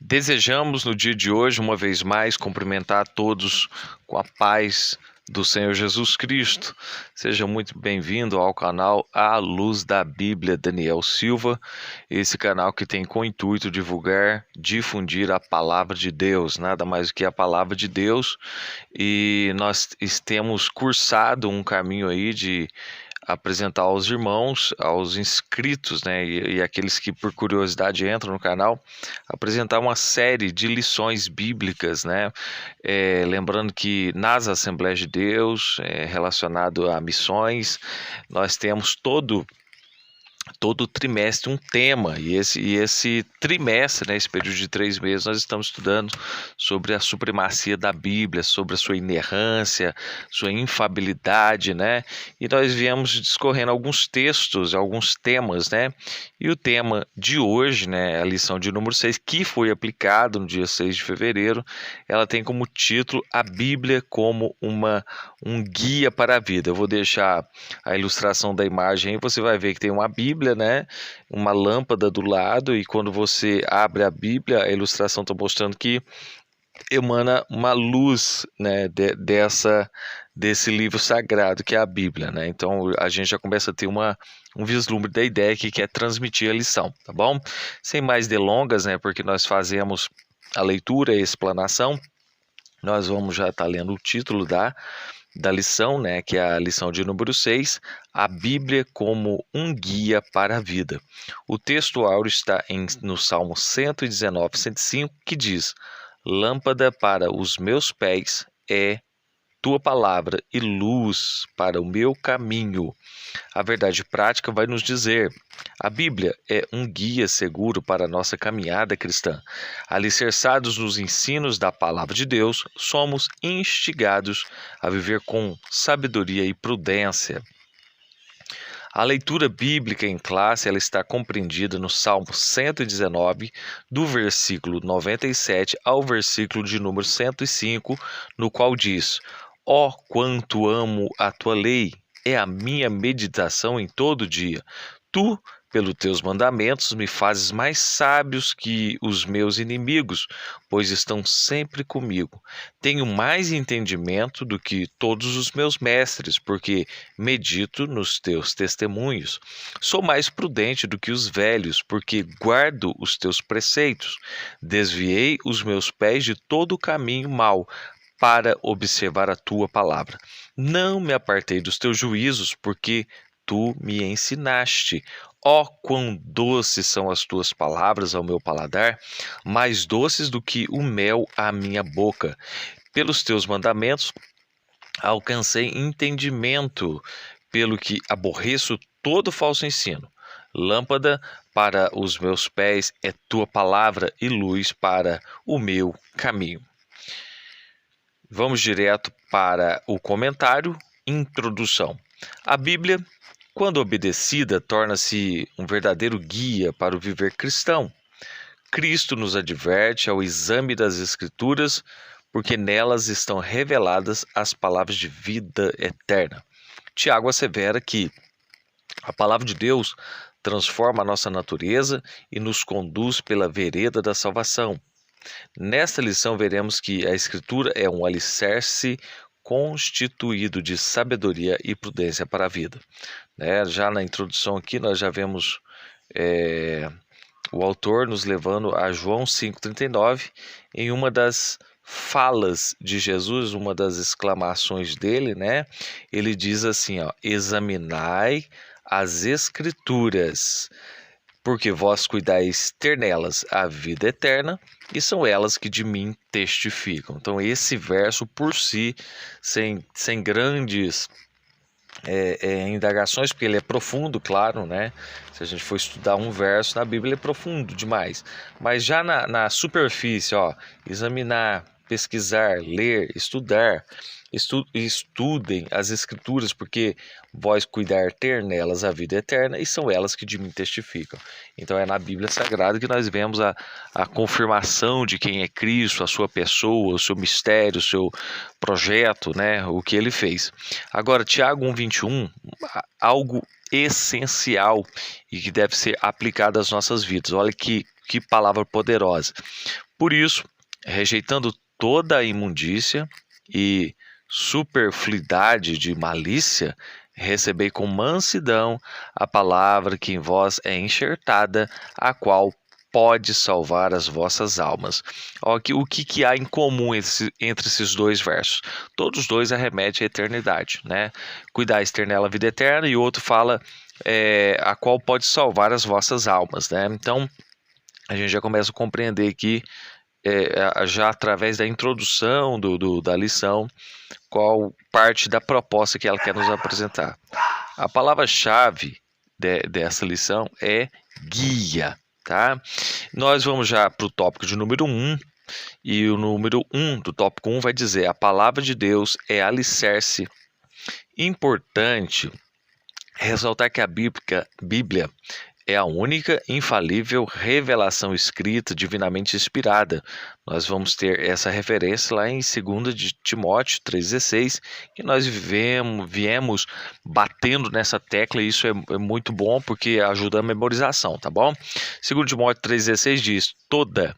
Desejamos no dia de hoje, uma vez mais, cumprimentar a todos com a paz do Senhor Jesus Cristo. Seja muito bem-vindo ao canal A Luz da Bíblia, Daniel Silva, esse canal que tem com o intuito divulgar, difundir a palavra de Deus, nada mais do que a palavra de Deus, e nós temos cursado um caminho aí de apresentar aos irmãos, aos inscritos, né, e aqueles que por curiosidade entram no canal, apresentar uma série de lições bíblicas, né, lembrando que nas Assembleias de Deus, relacionado a missões, nós temos todo trimestre um tema, e esse trimestre, né, esse período de 3 meses, nós estamos estudando sobre a supremacia da Bíblia, sobre a sua inerrância, sua infabilidade, né, e nós viemos discorrendo alguns textos, alguns temas, né, e o tema de hoje, né, a lição de número 6, que foi aplicado no dia 6 de fevereiro, ela tem como título A Bíblia como um guia para a vida. Eu vou deixar a ilustração da imagem aí, você vai ver que tem uma Bíblia, né? Uma lâmpada do lado, e quando você abre a Bíblia, a ilustração está mostrando que emana uma luz, né, desse livro sagrado que é a Bíblia, né? Então a gente já começa a ter um vislumbre da ideia que quer transmitir a lição, tá bom? Sem mais delongas, né? Porque nós fazemos a leitura e a explanação, nós vamos já estar lendo o título da lição, né, que é a lição de número 6, a Bíblia como um guia para a vida. O texto áureo está no Salmo 119, 105, que diz: Lâmpada para os meus pés é tua palavra e luz para o meu caminho. A verdade prática vai nos dizer: a Bíblia é um guia seguro para a nossa caminhada cristã. Alicerçados nos ensinos da palavra de Deus, somos instigados a viver com sabedoria e prudência. A leitura bíblica em classe ela está compreendida no Salmo 119, do versículo 97 ao versículo de número 105, no qual diz: Ó, quanto amo a tua lei, é a minha meditação em todo dia. Tu, pelos teus mandamentos, me fazes mais sábios que os meus inimigos, pois estão sempre comigo. Tenho mais entendimento do que todos os meus mestres, porque medito nos teus testemunhos. Sou mais prudente do que os velhos, porque guardo os teus preceitos. Desviei os meus pés de todo o caminho mau, para observar a tua palavra. Não me apartei dos teus juízos, porque tu me ensinaste. Ó, quão doces são as tuas palavras ao meu paladar, mais doces do que o mel à minha boca. Pelos teus mandamentos alcancei entendimento, pelo que aborreço todo falso ensino. Lâmpada para os meus pés é tua palavra e luz para o meu caminho. Vamos direto para o comentário. Introdução. A Bíblia, quando obedecida, torna-se um verdadeiro guia para o viver cristão. Cristo nos adverte ao exame das Escrituras, porque nelas estão reveladas as palavras de vida eterna. Tiago assevera que a palavra de Deus transforma a nossa natureza e nos conduz pela vereda da salvação. Nesta lição veremos que a Escritura é um alicerce constituído de sabedoria e prudência para a vida. Já na introdução aqui nós já vemos o autor nos levando a João 5,39, em uma das falas de Jesus, uma das exclamações dele, né? Ele diz assim, ó: examinai as Escrituras, porque vós cuidais ter nelas a vida eterna, e são elas que de mim testificam. Então esse verso por si, sem grandes indagações, porque ele é profundo, claro, né? Se a gente for estudar um verso na Bíblia, ele é profundo demais. Mas já na superfície, ó, examinar, pesquisar, ler, estudar, estudem as Escrituras, porque vós cuidar ter nelas a vida eterna, e são elas que de mim testificam. Então é na Bíblia Sagrada que nós vemos a confirmação de quem é Cristo, a sua pessoa, o seu mistério, o seu projeto, né, o que ele fez. Agora, Tiago 1,21, algo essencial e que deve ser aplicado às nossas vidas. Olha que palavra poderosa. Por isso, rejeitando toda a imundícia e superfluidade de malícia, recebei com mansidão a palavra que em vós é enxertada, a qual pode salvar as vossas almas. O que há em comum entre esses dois versos? Todos os dois arremetem à eternidade, né? Cuidais ter nela a vida eterna, e o outro fala a qual pode salvar as vossas almas, né? Então, a gente já começa a compreender aqui, já através da introdução da lição, qual parte da proposta que ela quer nos apresentar. A palavra-chave dessa lição é guia, tá? Nós vamos já para o tópico de número 1, e o número 1 do tópico 1 vai dizer: a palavra de Deus é alicerce. Importante ressaltar que a Bíblia é a única infalível revelação escrita, divinamente inspirada. Nós vamos ter essa referência lá em 2 de Timóteo 3,16, que nós viemos batendo nessa tecla, e isso é muito bom porque ajuda a memorização, tá bom? 2 Timóteo 3,16 diz: toda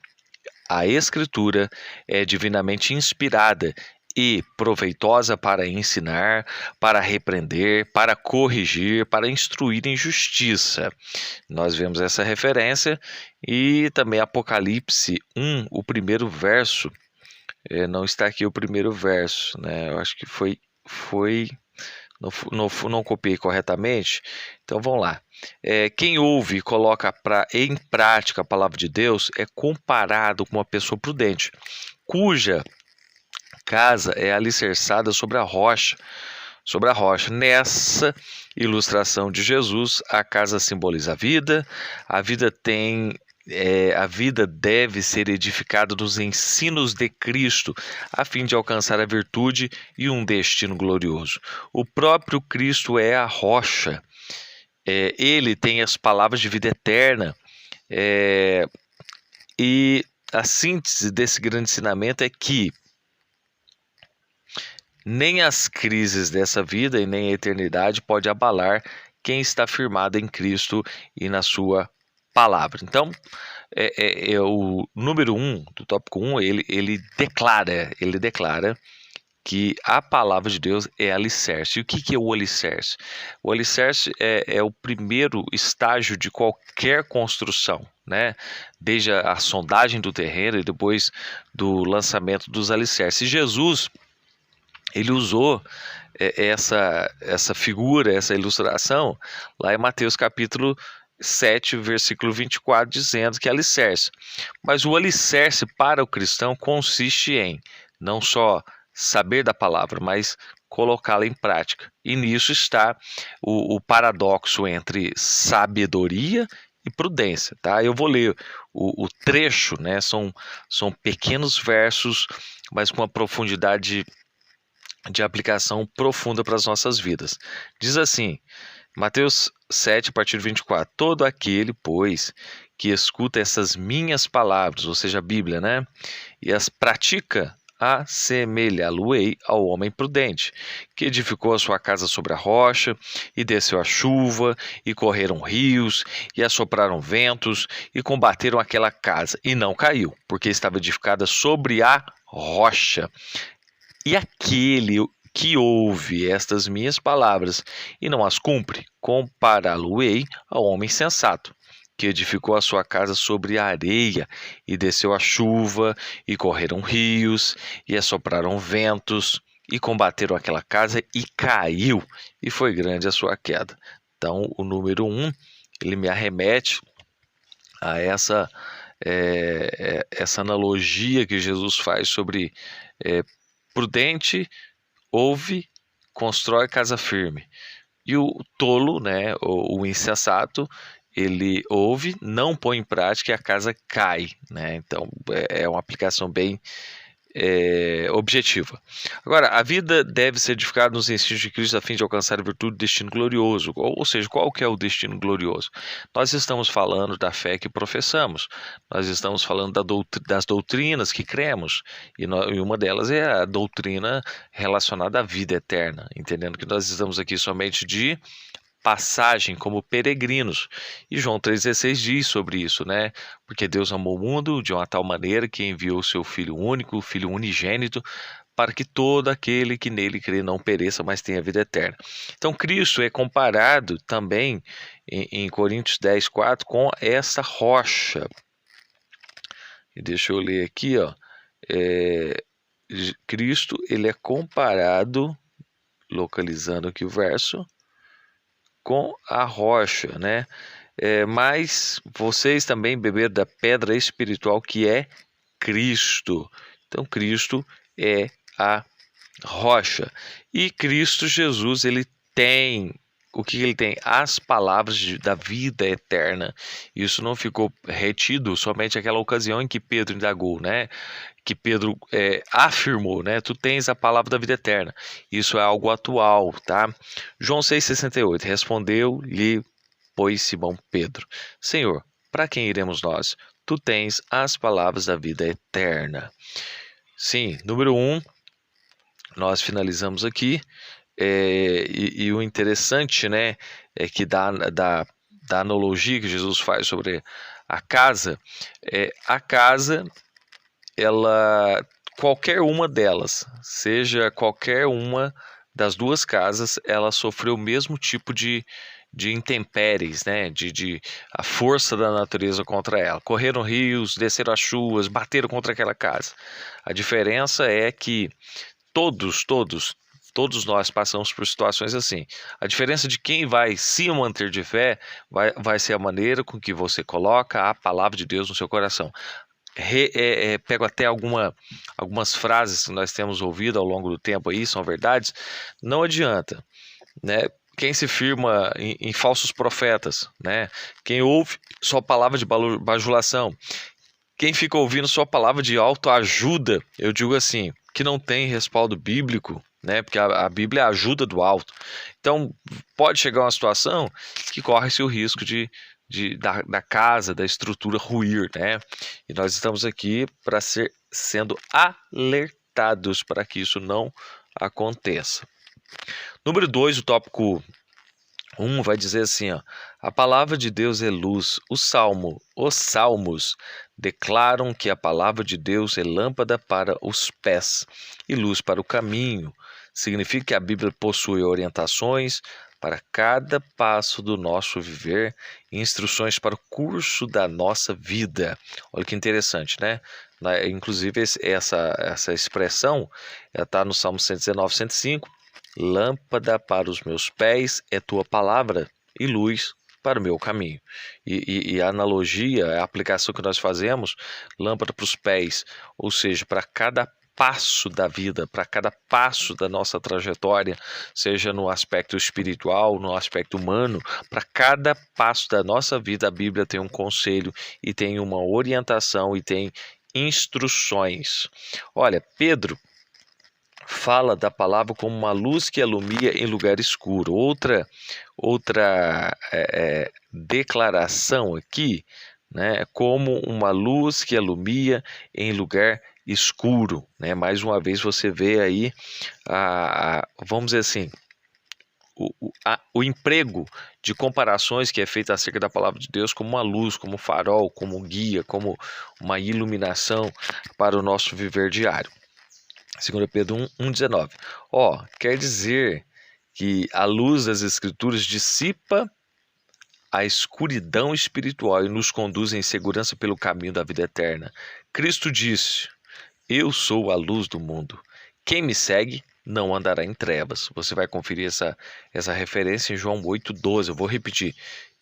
a Escritura é divinamente inspirada e proveitosa para ensinar, para repreender, para corrigir, para instruir em justiça. Nós vemos essa referência, e também Apocalipse 1, o primeiro verso. Não está aqui o primeiro verso, né? Eu acho que foi não copiei corretamente. Então vamos lá. Quem ouve e coloca em prática a palavra de Deus é comparado com uma pessoa prudente, cuja casa é alicerçada sobre a rocha. Nessa ilustração de Jesus, a casa simboliza a vida. A vida deve ser edificada nos ensinos de Cristo, a fim de alcançar a virtude e um destino glorioso. O próprio Cristo é a rocha. Ele tem as palavras de vida eterna. E a síntese desse grande ensinamento é que nem as crises dessa vida e nem a eternidade pode abalar quem está firmado em Cristo e na sua palavra. Então, o número 1 do tópico 1, ele declara que a palavra de Deus é alicerce. E o que é o alicerce? O alicerce é o primeiro estágio de qualquer construção, né? Desde a sondagem do terreno e depois do lançamento dos alicerces. Jesus, ele usou essa figura, essa ilustração, lá em Mateus capítulo 7, versículo 24, dizendo que é alicerce. Mas o alicerce para o cristão consiste em não só saber da palavra, mas colocá-la em prática. E nisso está o paradoxo entre sabedoria e prudência, tá? Eu vou ler o trecho, né? São pequenos versos, mas com uma profundidade de aplicação profunda para as nossas vidas. Diz assim, Mateus 7, a partir de 24: todo aquele, pois, que escuta essas minhas palavras, ou seja, a Bíblia, né, e as pratica, assemelhá-lo-ei ao homem prudente, que edificou a sua casa sobre a rocha, e desceu a chuva, e correram rios, e assopraram ventos, e combateram aquela casa, e não caiu, porque estava edificada sobre a rocha. E aquele que ouve estas minhas palavras e não as cumpre, compará-lo-ei ao homem sensato, que edificou a sua casa sobre a areia, e desceu a chuva, e correram rios, e assopraram ventos, e combateram aquela casa, e caiu, e foi grande a sua queda. Então, o número 1, ele me arremete a essa analogia que Jesus faz sobre prudente ouve, constrói casa firme. E o tolo, né, o insensato, ele ouve, não põe em prática e a casa cai, né? Então é uma aplicação bem objetiva. Agora, a vida deve ser edificada nos ensinos de Cristo a fim de alcançar a virtude do destino glorioso. Ou seja, qual que é o destino glorioso? Nós estamos falando da fé que professamos, nós estamos falando das doutrinas que cremos, e uma delas é a doutrina relacionada à vida eterna, entendendo que nós estamos aqui somente de passagem como peregrinos. E João 3,16 diz sobre isso, né? Porque Deus amou o mundo de uma tal maneira que enviou o seu Filho único, o Filho unigênito, para que todo aquele que nele crê não pereça, mas tenha vida eterna. Então, Cristo é comparado também em Coríntios 10,4 com essa rocha. E deixa eu ler aqui, ó. Cristo, ele é comparado, localizando aqui o verso, com a rocha, né? Mas vocês também beberam da pedra espiritual que é Cristo. Então, Cristo é a rocha. E Cristo Jesus, ele tem, o que ele tem? As palavras da vida eterna. Isso não ficou retido somente naquela ocasião em que Pedro indagou, né? Que Pedro afirmou, né? Tu tens a palavra da vida eterna. Isso é algo atual, tá? João 6,68, respondeu-lhe, pois, Simão Pedro: Senhor, para quem iremos nós? Tu tens as palavras da vida eterna. Sim, número 1, nós finalizamos aqui. E o interessante, né, é que da analogia que Jesus faz sobre a casa, ela, qualquer uma delas, seja qualquer uma das duas casas, ela sofreu o mesmo tipo de intempéries, né? De a força da natureza contra ela. Correram rios, desceram as chuvas, bateram contra aquela casa. A diferença é que todos nós passamos por situações assim. A diferença de quem vai se manter de fé vai ser a maneira com que você coloca a palavra de Deus no seu coração. Pego até algumas frases que nós temos ouvido ao longo do tempo aí, são verdades. Não adianta, né? Quem se firma em falsos profetas, né? Quem ouve só palavra de bajulação, quem fica ouvindo só palavra de autoajuda, eu digo assim, que não tem respaldo bíblico, né? Porque a Bíblia é a ajuda do alto. Então, pode chegar uma situação que corre-se o risco da casa, da estrutura ruir, né? E nós estamos aqui para sendo alertados para que isso não aconteça. Número 2, o tópico 1 vai dizer assim, ó: a palavra de Deus é luz. Os salmos declaram que a palavra de Deus é lâmpada para os pés e luz para o caminho. Significa que a Bíblia possui orientações para cada passo do nosso viver e instruções para o curso da nossa vida. Olha que interessante, né? Inclusive, essa expressão está no Salmo 119, 105. Lâmpada para os meus pés é tua palavra e luz para o meu caminho. E a analogia, a aplicação que nós fazemos, lâmpada para os pés, ou seja, para cada passo da vida, para cada passo da nossa trajetória, seja no aspecto espiritual, no aspecto humano, para cada passo da nossa vida, a Bíblia tem um conselho e tem uma orientação e tem instruções. Olha, Pedro fala da palavra como uma luz que alumia em lugar escuro. Outra declaração aqui, né, como uma luz que alumia em lugar escuro, né? Mais uma vez você vê aí, vamos dizer assim, o emprego de comparações que é feito acerca da palavra de Deus como uma luz, como um farol, como um guia, como uma iluminação para o nosso viver diário. 2 Pedro 1,19. Quer dizer que a luz das Escrituras dissipa a escuridão espiritual e nos conduz em segurança pelo caminho da vida eterna. Cristo disse: eu sou a luz do mundo. Quem me segue não andará em trevas. Você vai conferir essa referência em João 8,12. Eu vou repetir.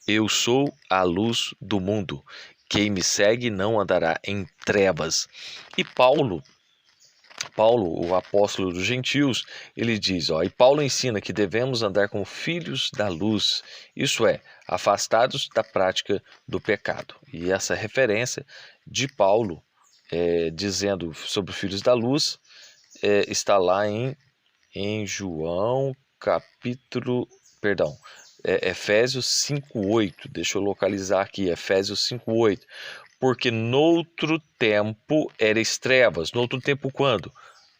Eu sou a luz do mundo. Quem me segue não andará em trevas. E Paulo, o apóstolo dos gentios, ele diz, e Paulo ensina que devemos andar como filhos da luz, isso é, afastados da prática do pecado. E essa referência de Paulo, dizendo sobre filhos da luz, está lá em João Efésios 5,8, deixa eu localizar aqui, Efésios 5,8, porque noutro tempo erais trevas. Noutro tempo quando?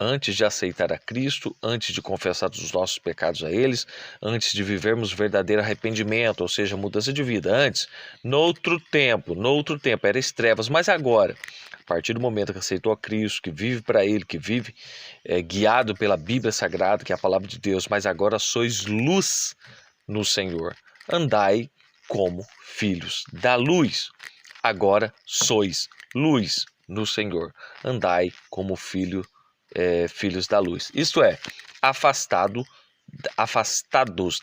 antes de aceitar a Cristo, antes de confessar os nossos pecados a eles, antes de vivermos verdadeiro arrependimento, ou seja, mudança de vida. Antes, noutro tempo, eras trevas, mas agora, a partir do momento que aceitou a Cristo, que vive para Ele, que vive guiado pela Bíblia Sagrada, que é a palavra de Deus, mas agora sois luz no Senhor. Andai como filhos da luz. Agora sois luz no Senhor. Andai como filhos da luz. Isto é, afastados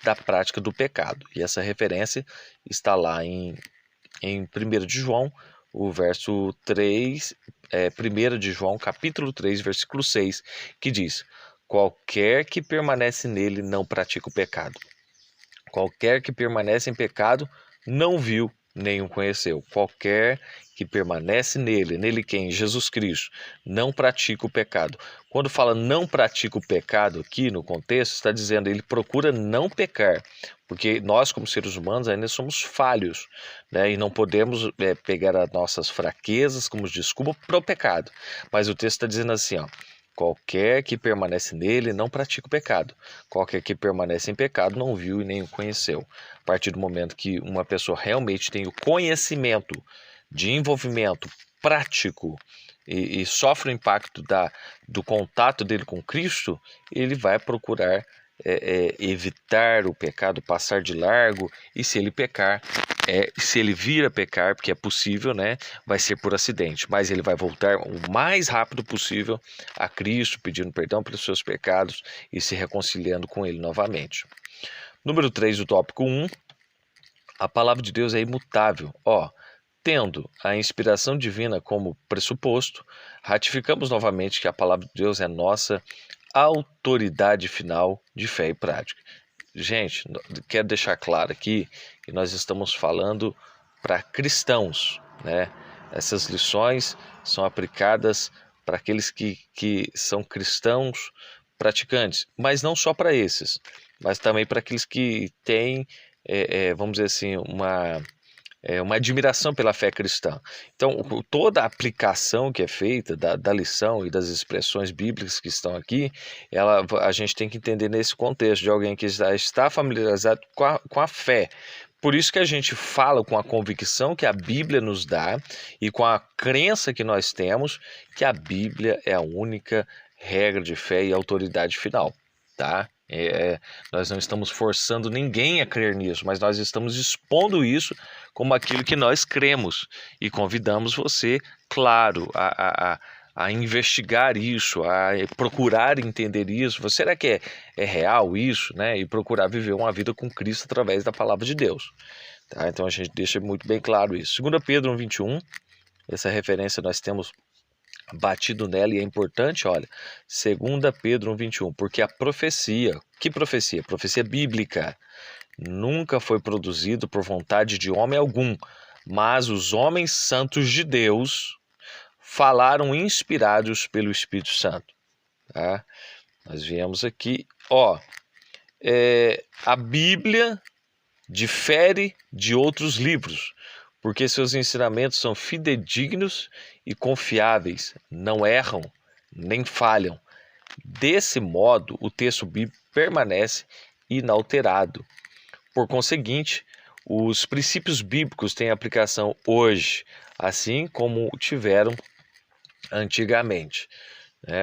da prática do pecado. E essa referência está lá em 1 de João, o verso 3, 1 de João, capítulo 3, versículo 6, que diz: qualquer que permanece nele não pratica o pecado. Qualquer que permanece em pecado não viu nem o conheceu. Qualquer que permanece nele quem? Jesus Cristo, não pratica o pecado. Quando fala não pratica o pecado aqui no contexto, está dizendo ele procura não pecar, porque nós como seres humanos ainda somos falhos, né? E não podemos pegar as nossas fraquezas como desculpa para o pecado. Mas o texto está dizendo assim, ó: qualquer que permanece nele não pratica o pecado. Qualquer que permanece em pecado não viu e nem o conheceu. A partir do momento que uma pessoa realmente tem o conhecimento de envolvimento prático e sofre o impacto do contato dele com Cristo, ele vai procurar evitar o pecado, passar de largo, e se ele pecar, se ele vir a pecar, porque é possível, né, vai ser por acidente, mas ele vai voltar o mais rápido possível a Cristo, pedindo perdão pelos seus pecados e se reconciliando com ele novamente. Número 3 do tópico 1, a palavra de Deus é imutável. Tendo a inspiração divina como pressuposto, ratificamos novamente que a palavra de Deus é nossa autoridade final de fé e prática. Gente, quero deixar claro aqui que nós estamos falando para cristãos, né? Essas lições são aplicadas para aqueles que são cristãos praticantes, mas não só para esses, mas também para aqueles que têm, vamos dizer assim, uma admiração pela fé cristã. Então, toda a aplicação que é feita da lição e das expressões bíblicas que estão aqui, a gente tem que entender nesse contexto de alguém que já está familiarizado com a fé. Por isso que a gente fala com a convicção que a Bíblia nos dá e com a crença que nós temos que a Bíblia é a única regra de fé e autoridade final, tá? Nós não estamos forçando ninguém a crer nisso, mas nós estamos expondo isso como aquilo que nós cremos e convidamos você, claro, a investigar isso, a procurar entender isso. Será que é real isso, né? E procurar viver uma vida com Cristo através da palavra de Deus, tá? Então a gente deixa muito bem claro isso. 2 Pedro 1,21, essa referência nós temos batido nela e é importante, olha, 2 Pedro 1,21, porque a profecia, que profecia? Profecia bíblica, nunca foi produzido por vontade de homem algum, mas os homens santos de Deus falaram inspirados pelo Espírito Santo, tá? Nós viemos aqui, a Bíblia difere de outros livros, porque seus ensinamentos são fidedignos e confiáveis, não erram nem falham. Desse modo, o texto bíblico permanece inalterado. Por conseguinte, os princípios bíblicos têm aplicação hoje, assim como tiveram antigamente.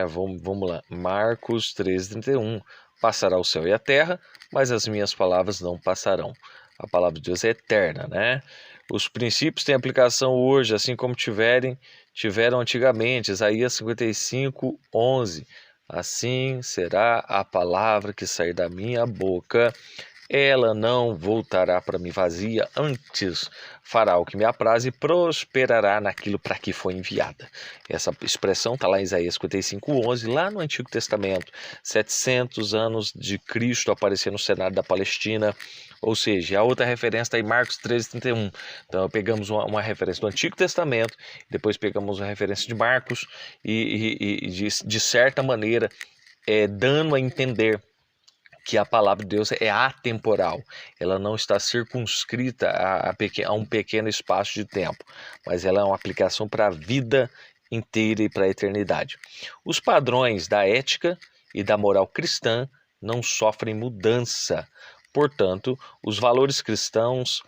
Vamos lá, Marcos 13:31, passará o céu e a terra, mas as minhas palavras não passarão. A palavra de Deus é eterna, né? Os princípios têm aplicação hoje, assim como tiveram antigamente. Isaías 55:11. Assim será a palavra que sair da minha boca. Ela não voltará para mim vazia, antes fará o que me apraz e prosperará naquilo para que foi enviada. Essa expressão está lá em Isaías 55:11, lá no Antigo Testamento, 700 anos de Cristo aparecer no cenário da Palestina, ou seja, a outra referência está em Marcos 13:31. Então pegamos uma referência do Antigo Testamento, depois pegamos uma referência de Marcos e de certa maneira dando a entender que a palavra de Deus é atemporal, ela não está circunscrita a um pequeno espaço de tempo, mas ela é uma aplicação para a vida inteira e para a eternidade. Os padrões da ética e da moral cristã não sofrem mudança. Portanto, os valores cristãos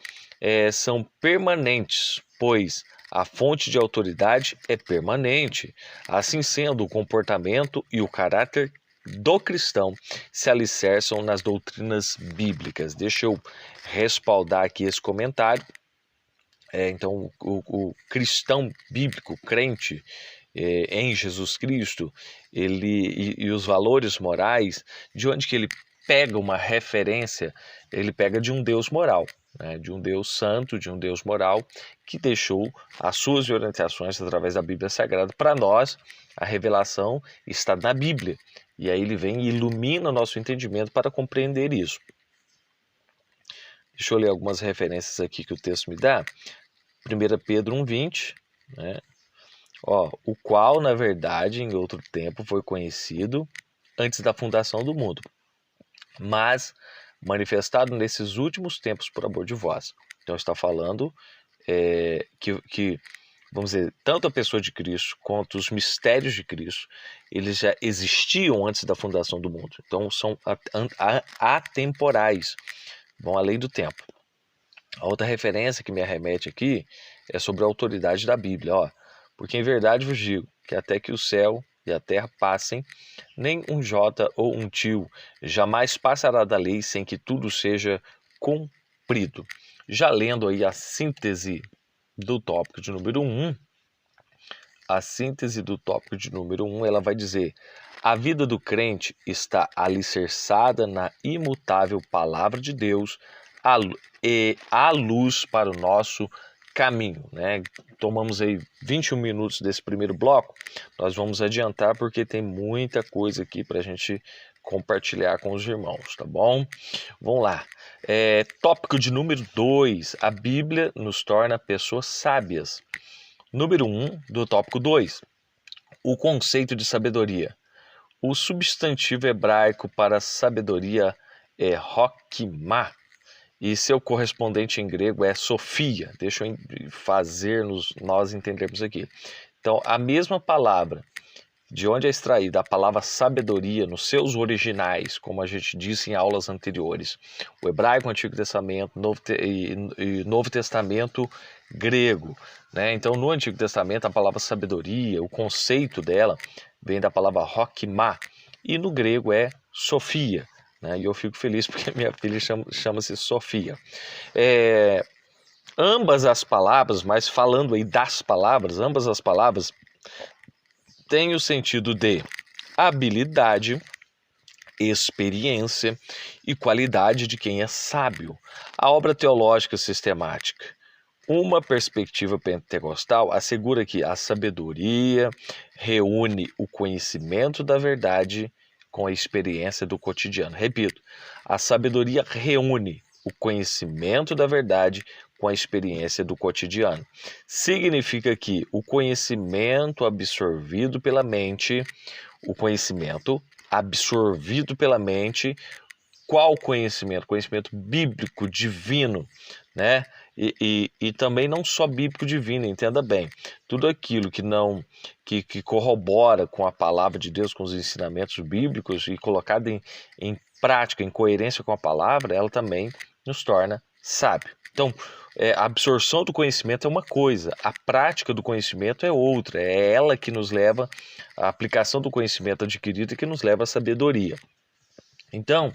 são permanentes, pois a fonte de autoridade é permanente. Assim sendo, o comportamento e o caráter do cristão se alicerçam nas doutrinas bíblicas. Deixa eu respaldar aqui esse comentário. Então, o cristão bíblico, crente em Jesus Cristo, e os valores morais, de onde que ele pega uma referência? Ele pega de um Deus moral, né? De um Deus santo, de um Deus moral, que deixou as suas orientações através da Bíblia Sagrada. Para nós, a revelação está na Bíblia, e aí ele vem e ilumina o nosso entendimento para compreender isso. Deixa eu ler algumas referências aqui que o texto me dá. 1 Pedro 1,20, né? O qual, na verdade, em outro tempo foi conhecido antes da fundação do mundo, mas manifestado nesses últimos tempos por amor de vós. Então está falando que, vamos dizer, tanto a pessoa de Cristo quanto os mistérios de Cristo, eles já existiam antes da fundação do mundo. Então são atemporais, vão além do tempo. A outra referência que me arremete aqui é sobre a autoridade da Bíblia. Porque em verdade vos digo que até que o céu e a terra passem, nem um jota ou um tio jamais passará da lei sem que tudo seja cumprido. Já lendo aí a síntese do tópico de número 1, ela vai dizer: a vida do crente está alicerçada na imutável palavra de Deus e a luz para o nosso caminho, né? Tomamos aí 21 minutos desse primeiro bloco, nós vamos adiantar porque tem muita coisa aqui para a gente compartilhar com os irmãos, tá bom? Vamos lá. Tópico de número 2, a Bíblia nos torna pessoas sábias. Número 1 do tópico 2, o conceito de sabedoria. O substantivo hebraico para sabedoria é Hokmah, e seu correspondente em grego é Sofia. Deixa eu fazer nós entendermos aqui. Então, a mesma palavra, de onde é extraída a palavra sabedoria nos seus originais, como a gente disse em aulas anteriores, o hebraico, o Antigo Testamento e Novo Testamento grego, né? Então, no Antigo Testamento, a palavra sabedoria, o conceito dela, vem da palavra Hokmah, e no grego é Sofia. E eu fico feliz porque minha filha chama-se Sofia. Ambas as palavras, mas falando aí das palavras, ambas as palavras têm o sentido de habilidade, experiência e qualidade de quem é sábio. A obra teológica sistemática, uma perspectiva pentecostal, assegura que a sabedoria reúne o conhecimento da verdade com a experiência do cotidiano. Repito, a sabedoria reúne o conhecimento da verdade com a experiência do cotidiano. Significa que o conhecimento absorvido pela mente, qual conhecimento? Conhecimento bíblico, divino, né? E também não só bíblico divino, entenda bem, tudo aquilo que corrobora com a palavra de Deus, com os ensinamentos bíblicos e colocado em prática, em coerência com a palavra, ela também nos torna sábio. Então, a absorção do conhecimento é uma coisa, a prática do conhecimento é outra, é ela que nos leva, a aplicação do conhecimento adquirido que nos leva à sabedoria. Então,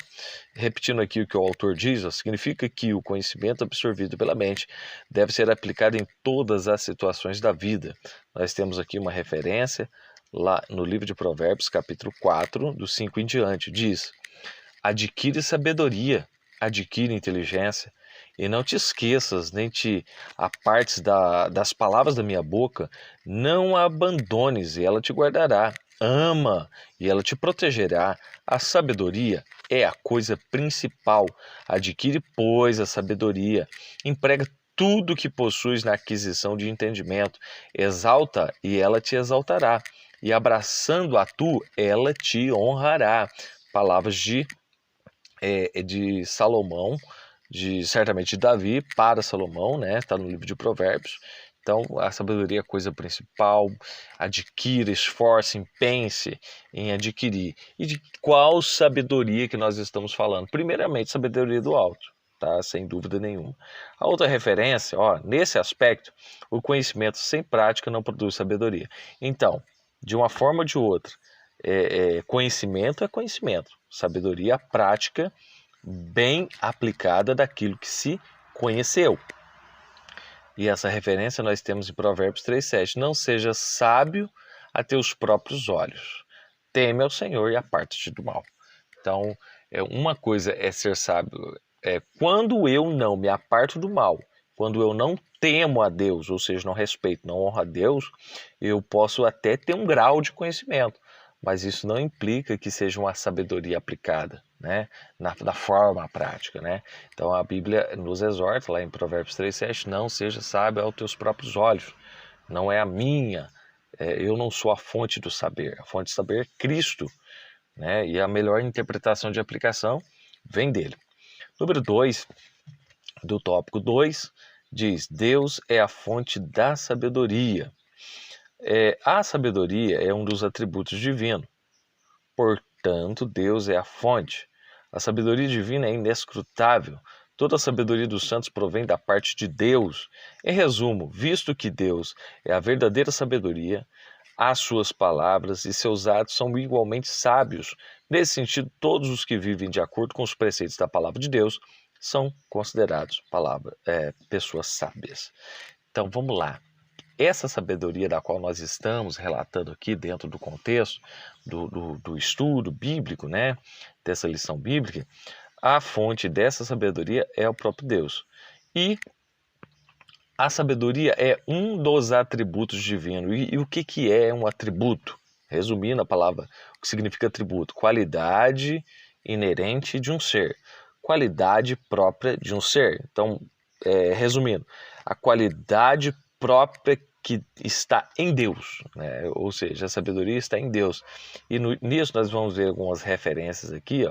repetindo aqui o que o autor diz, significa que o conhecimento absorvido pela mente deve ser aplicado em todas as situações da vida. Nós temos aqui uma referência lá no livro de Provérbios, capítulo 4, do 5 em diante, diz: adquire sabedoria, adquire inteligência, e não te esqueças, nem te apartes das palavras da minha boca, não a abandones, e ela te guardará. Ama, e ela te protegerá. A sabedoria é a coisa principal. Adquire, pois, a sabedoria. Emprega tudo que possuis na aquisição de entendimento. Exalta, e ela te exaltará. E abraçando-a tu, ela te honrará. Palavras de Salomão, certamente de Davi para Salomão, né? Está no livro de Provérbios. Então, a sabedoria é a coisa principal. Adquira, esforce, empenhe-se em adquirir. E de qual sabedoria que nós estamos falando? Primeiramente, sabedoria do alto, tá? Sem dúvida nenhuma. A outra referência, nesse aspecto, o conhecimento sem prática não produz sabedoria. Então, de uma forma ou de outra, conhecimento é conhecimento. Sabedoria é a prática bem aplicada daquilo que se conheceu. E essa referência nós temos em Provérbios 3,7. Não seja sábio a teus próprios olhos. Teme ao Senhor e aparta-te do mal. Então, uma coisa é ser sábio. Quando eu não me aparto do mal, quando eu não temo a Deus, ou seja, não respeito, não honro a Deus, eu posso até ter um grau de conhecimento, mas isso não implica que seja uma sabedoria aplicada, né, da forma prática, né? Então a Bíblia nos exorta lá em Provérbios 3,7, não seja sábio aos teus próprios olhos, não é a minha, eu não sou a fonte do saber, a fonte do saber é Cristo, né? E a melhor interpretação de aplicação vem dele. Número 2, do tópico 2, diz, Deus é a fonte da sabedoria. A sabedoria é um dos atributos divinos, portanto, Deus é a fonte. A sabedoria divina é inescrutável. Toda a sabedoria dos santos provém da parte de Deus. Em resumo, visto que Deus é a verdadeira sabedoria, as suas palavras e seus atos são igualmente sábios. Nesse sentido, todos os que vivem de acordo com os preceitos da palavra de Deus são considerados pessoas sábias. Então, vamos lá. Essa sabedoria da qual nós estamos relatando aqui dentro do contexto do estudo bíblico, né, dessa lição bíblica, a fonte dessa sabedoria é o próprio Deus. E a sabedoria é um dos atributos divinos. E o que é um atributo? Resumindo a palavra, o que significa atributo? Qualidade inerente de um ser. Qualidade própria de um ser. Então, resumindo, a qualidade própria que está em Deus, né? Ou seja, a sabedoria está em Deus. E nisso nós vamos ver algumas referências aqui.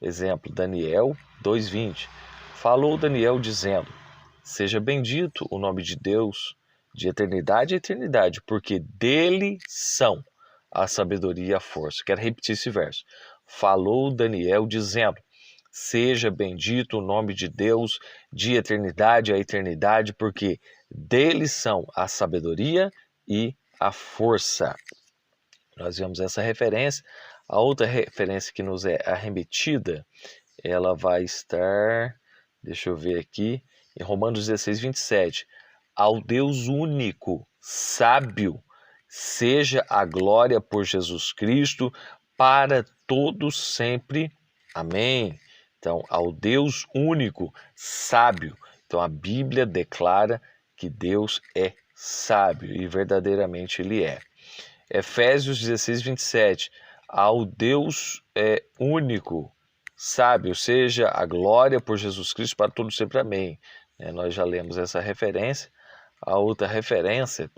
Exemplo, Daniel 2,20. Falou Daniel dizendo, seja bendito o nome de Deus de eternidade a eternidade, porque dele são a sabedoria e a força. Quero repetir esse verso. Falou Daniel dizendo, seja bendito o nome de Deus de eternidade a eternidade, porque dele são a sabedoria e a força. Nós vemos essa referência. A outra referência que nos é arremetida, ela vai estar, deixa eu ver aqui, em Romanos 16:27. Ao Deus único, sábio, seja a glória por Jesus Cristo para todos sempre. Amém. Então, ao Deus único, sábio. Então, a Bíblia declara que Deus é sábio e verdadeiramente Ele é. Efésios 16:27. Ao Deus único, sábio, seja a glória por Jesus Cristo para todos sempre. Amém. Nós já lemos essa referência. A outra referência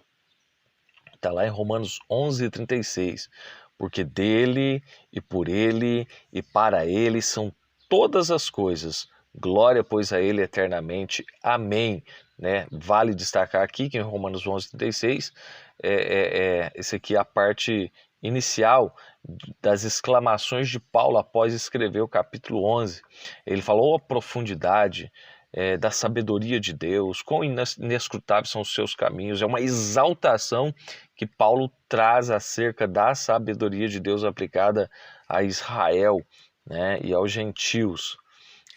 está lá em Romanos 11:36. Porque dele e por ele e para ele são todas as coisas. Glória, pois, a ele eternamente. Amém. Vale destacar aqui que em Romanos 11:36, esse aqui é a parte inicial das exclamações de Paulo após escrever o capítulo 11. Ele falou a profundidade da sabedoria de Deus, quão inescrutáveis são os seus caminhos. É uma exaltação que Paulo traz acerca da sabedoria de Deus aplicada a Israel, e aos gentios.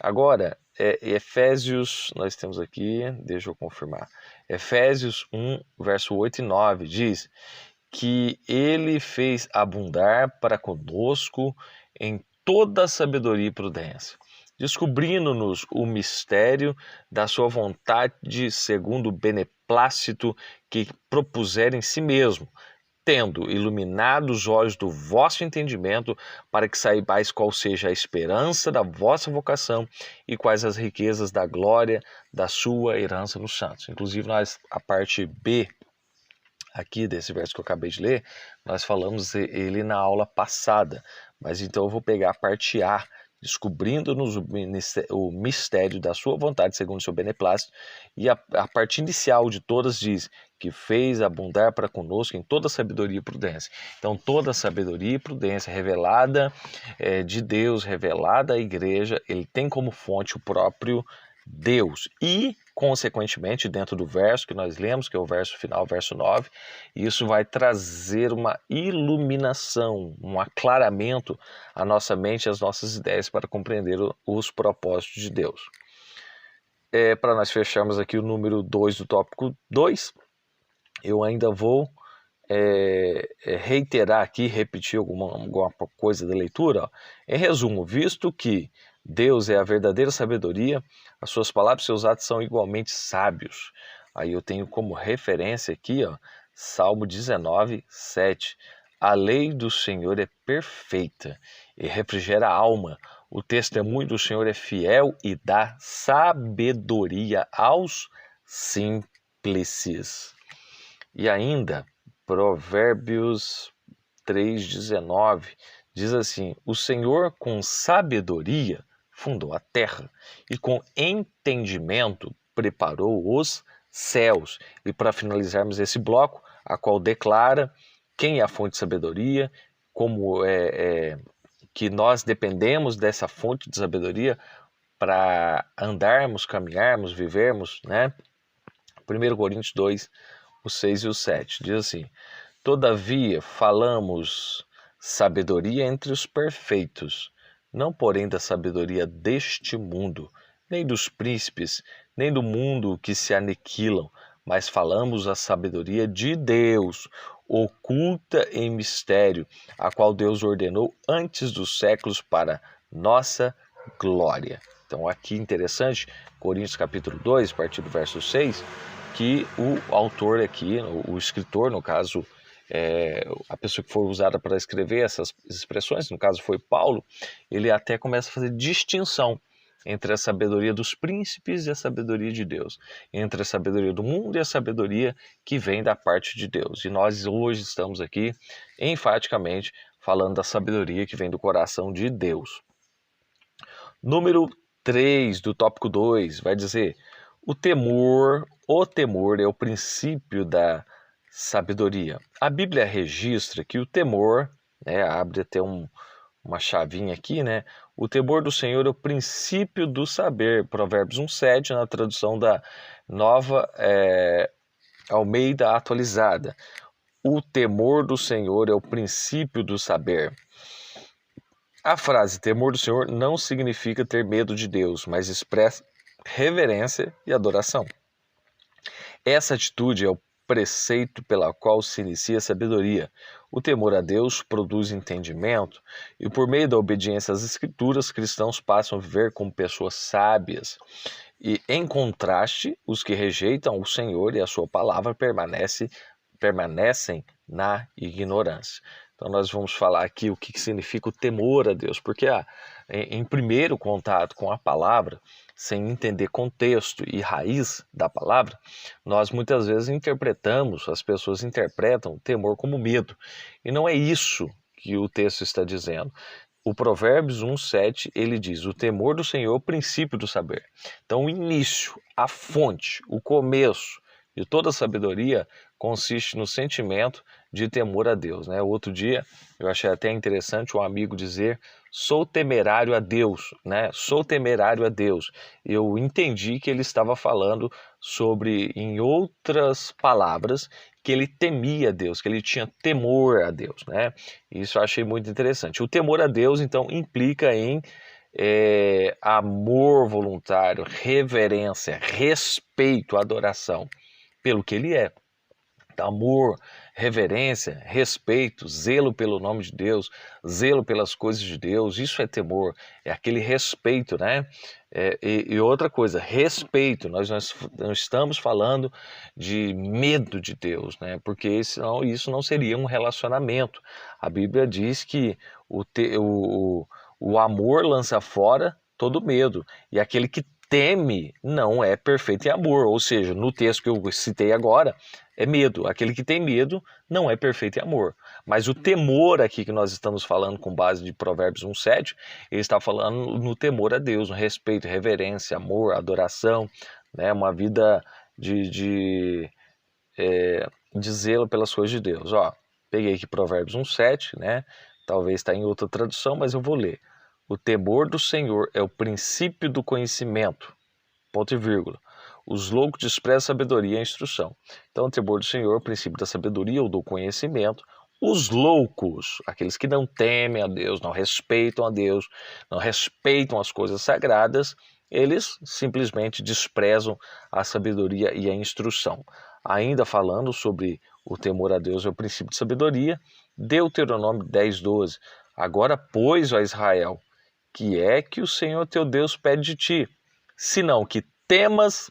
Agora, Efésios, nós temos aqui, deixa eu confirmar, Efésios 1, verso 8 e 9, diz que ele fez abundar para conosco em toda sabedoria e prudência, descobrindo-nos o mistério da sua vontade segundo o beneplácito que propuser em si mesmo, tendo iluminado os olhos do vosso entendimento, para que saibais qual seja a esperança da vossa vocação e quais as riquezas da glória da sua herança nos santos. Inclusive, a parte B aqui desse verso que eu acabei de ler, nós falamos ele na aula passada, mas então eu vou pegar a parte A, descobrindo-nos o mistério da sua vontade segundo o seu beneplácito, e a parte inicial de todas diz que fez abundar para conosco em toda sabedoria e prudência. Então, toda sabedoria e prudência revelada de Deus, revelada à igreja, ele tem como fonte o próprio Deus. E, consequentemente, dentro do verso que nós lemos, que é o verso final, verso 9, isso vai trazer uma iluminação, um aclaramento à nossa mente e às nossas ideias para compreender os propósitos de Deus. Para nós fecharmos aqui o número 2 do tópico 2, eu ainda vou reiterar aqui, repetir alguma coisa da leitura. Ó. Em resumo, visto que Deus é a verdadeira sabedoria, as suas palavras e seus atos são igualmente sábios. Aí eu tenho como referência aqui, ó, Salmo 19, 7. A lei do Senhor é perfeita e refrigera a alma. O testemunho do Senhor é fiel e dá sabedoria aos simples. E ainda, Provérbios 3,19 diz assim: o Senhor com sabedoria fundou a terra e com entendimento preparou os céus. E para finalizarmos esse bloco, a qual declara quem é a fonte de sabedoria, como que nós dependemos dessa fonte de sabedoria para andarmos, caminharmos, vivermos, né? 1 Coríntios 2, o 6 e o 7, diz assim: todavia falamos sabedoria entre os perfeitos, não porém da sabedoria deste mundo, nem dos príncipes, nem do mundo que se aniquilam, mas falamos a sabedoria de Deus, oculta em mistério, a qual Deus ordenou antes dos séculos para nossa glória. Então aqui interessante, Coríntios capítulo 2, a partir do verso 6, que o autor aqui, o escritor, no caso, a pessoa que foi usada para escrever essas expressões, no caso foi Paulo, ele até começa a fazer distinção entre a sabedoria dos príncipes e a sabedoria de Deus, entre a sabedoria do mundo e a sabedoria que vem da parte de Deus. E nós hoje estamos aqui, enfaticamente, falando da sabedoria que vem do coração de Deus. Número 3 do tópico 2 vai dizer: o temor é o princípio da sabedoria. A Bíblia registra que o temor, abre até uma chavinha aqui, o temor do Senhor é o princípio do saber. Provérbios 1,7, na tradução da Nova Almeida Atualizada. O temor do Senhor é o princípio do saber. A frase temor do Senhor não significa ter medo de Deus, mas expressa reverência e adoração. Essa atitude é o preceito pela qual se inicia a sabedoria. O temor a Deus produz entendimento e, por meio da obediência às Escrituras, cristãos passam a viver como pessoas sábias. E, em contraste, os que rejeitam o Senhor e a sua palavra permanecem na ignorância. Então nós vamos falar aqui o que significa o temor a Deus, porque em primeiro contato com a palavra, sem entender contexto e raiz da palavra, nós muitas vezes as pessoas interpretam o temor como medo. E não é isso que o texto está dizendo. O Provérbios 1,7, ele diz: o temor do Senhor é o princípio do saber. Então o início, a fonte, o começo de toda a sabedoria consiste no sentimento de temor a Deus. Outro dia eu achei até interessante um amigo dizer: sou temerário a Deus, sou temerário a Deus. Eu entendi que ele estava falando sobre, em outras palavras, que ele temia a Deus, que ele tinha temor a Deus. Isso eu achei muito interessante. O temor a Deus, então, implica em amor voluntário, reverência, respeito, adoração pelo que ele é. Amor, reverência, respeito, zelo pelo nome de Deus, zelo pelas coisas de Deus, isso é temor, é aquele respeito, E outra coisa, respeito, nós não estamos falando de medo de Deus, Porque isso não seria um relacionamento. A Bíblia diz que o amor lança fora todo medo, e aquele que teme não é perfeito em amor, ou seja, no texto que eu citei agora, é medo. Aquele que tem medo não é perfeito em amor. Mas o temor aqui que nós estamos falando com base de Provérbios 1,7, ele está falando no temor a Deus, no respeito, reverência, amor, adoração, uma vida de de zelo pelas coisas de Deus. Ó, peguei aqui Provérbios 1:7, né? Talvez está em outra tradução, mas eu vou ler. O temor do Senhor é o princípio do conhecimento. Ponto e vírgula. Os loucos desprezam a sabedoria e a instrução. Então, o temor do Senhor é o princípio da sabedoria ou do conhecimento. Os loucos, aqueles que não temem a Deus, não respeitam a Deus, não respeitam as coisas sagradas, eles simplesmente desprezam a sabedoria e a instrução. Ainda falando sobre o temor a Deus é o princípio de sabedoria, Deuteronômio 10:12. Agora, pois, ó Israel, que é que o Senhor teu Deus pede de ti, senão que temas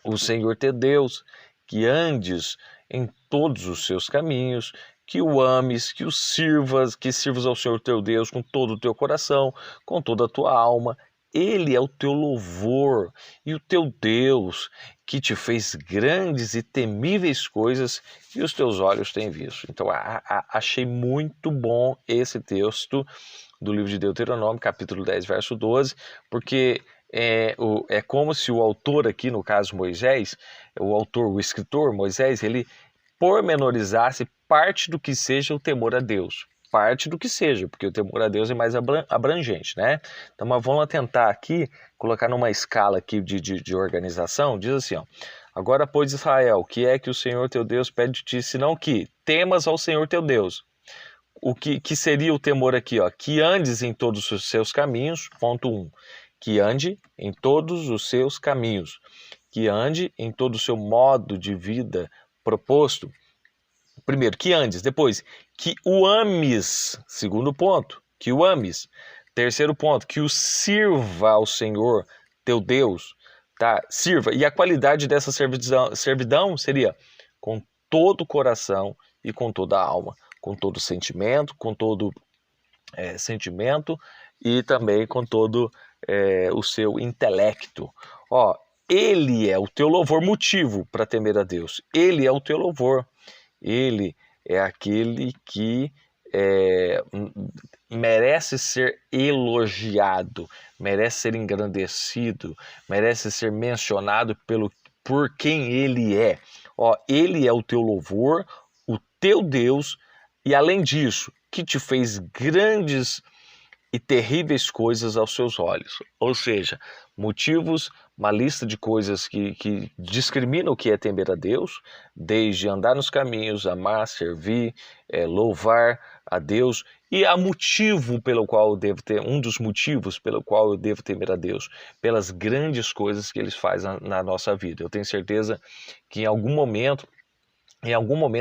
o Senhor teu Deus, que andes em todos os seus caminhos, que o ames, que sirvas ao Senhor teu Deus com todo o teu coração, com toda a tua alma. Ele é o teu louvor e o teu Deus, que te fez grandes e temíveis coisas e os teus olhos têm visto. Então, achei muito bom esse texto do livro de Deuteronômio, capítulo 10, verso 12, porque é como se o autor aqui, no caso Moisés, o escritor Moisés, ele pormenorizasse parte do que seja o temor a Deus. Parte do que seja, porque o temor a Deus é mais abrangente, né? Então, mas vamos tentar aqui, colocar numa escala aqui de organização, diz assim, ó. Agora, pois, Israel, que é que o Senhor teu Deus pede de ti, senão que temas ao Senhor teu Deus. O que seria o temor aqui, ó? Que andes em todos os seus caminhos, ponto 1. Que ande em todos os seus caminhos. Que ande em todo o seu modo de vida proposto. Primeiro, que andes. Depois, que o ames. Segundo ponto, que o ames. Terceiro ponto, que o sirva ao Senhor teu Deus. Tá? Sirva. E a qualidade dessa servidão seria com todo o coração e com toda a alma. Com todo sentimento, com todo sentimento e também com todo o seu intelecto. Ó, ele é o teu louvor, motivo para temer a Deus. Ele é o teu louvor. Ele é aquele que merece ser elogiado, merece ser engrandecido, merece ser mencionado por quem ele é. Ó, ele é o teu louvor, o teu Deus, e além disso, que te fez grandes e terríveis coisas aos seus olhos. Ou seja, motivos, uma lista de coisas que discriminam o que é temer a Deus, desde andar nos caminhos, amar, servir, louvar a Deus, e há motivo pelo qual eu devo ter, um dos motivos pelo qual eu devo temer a Deus, pelas grandes coisas que Ele faz na nossa vida. Eu tenho certeza que em algum momento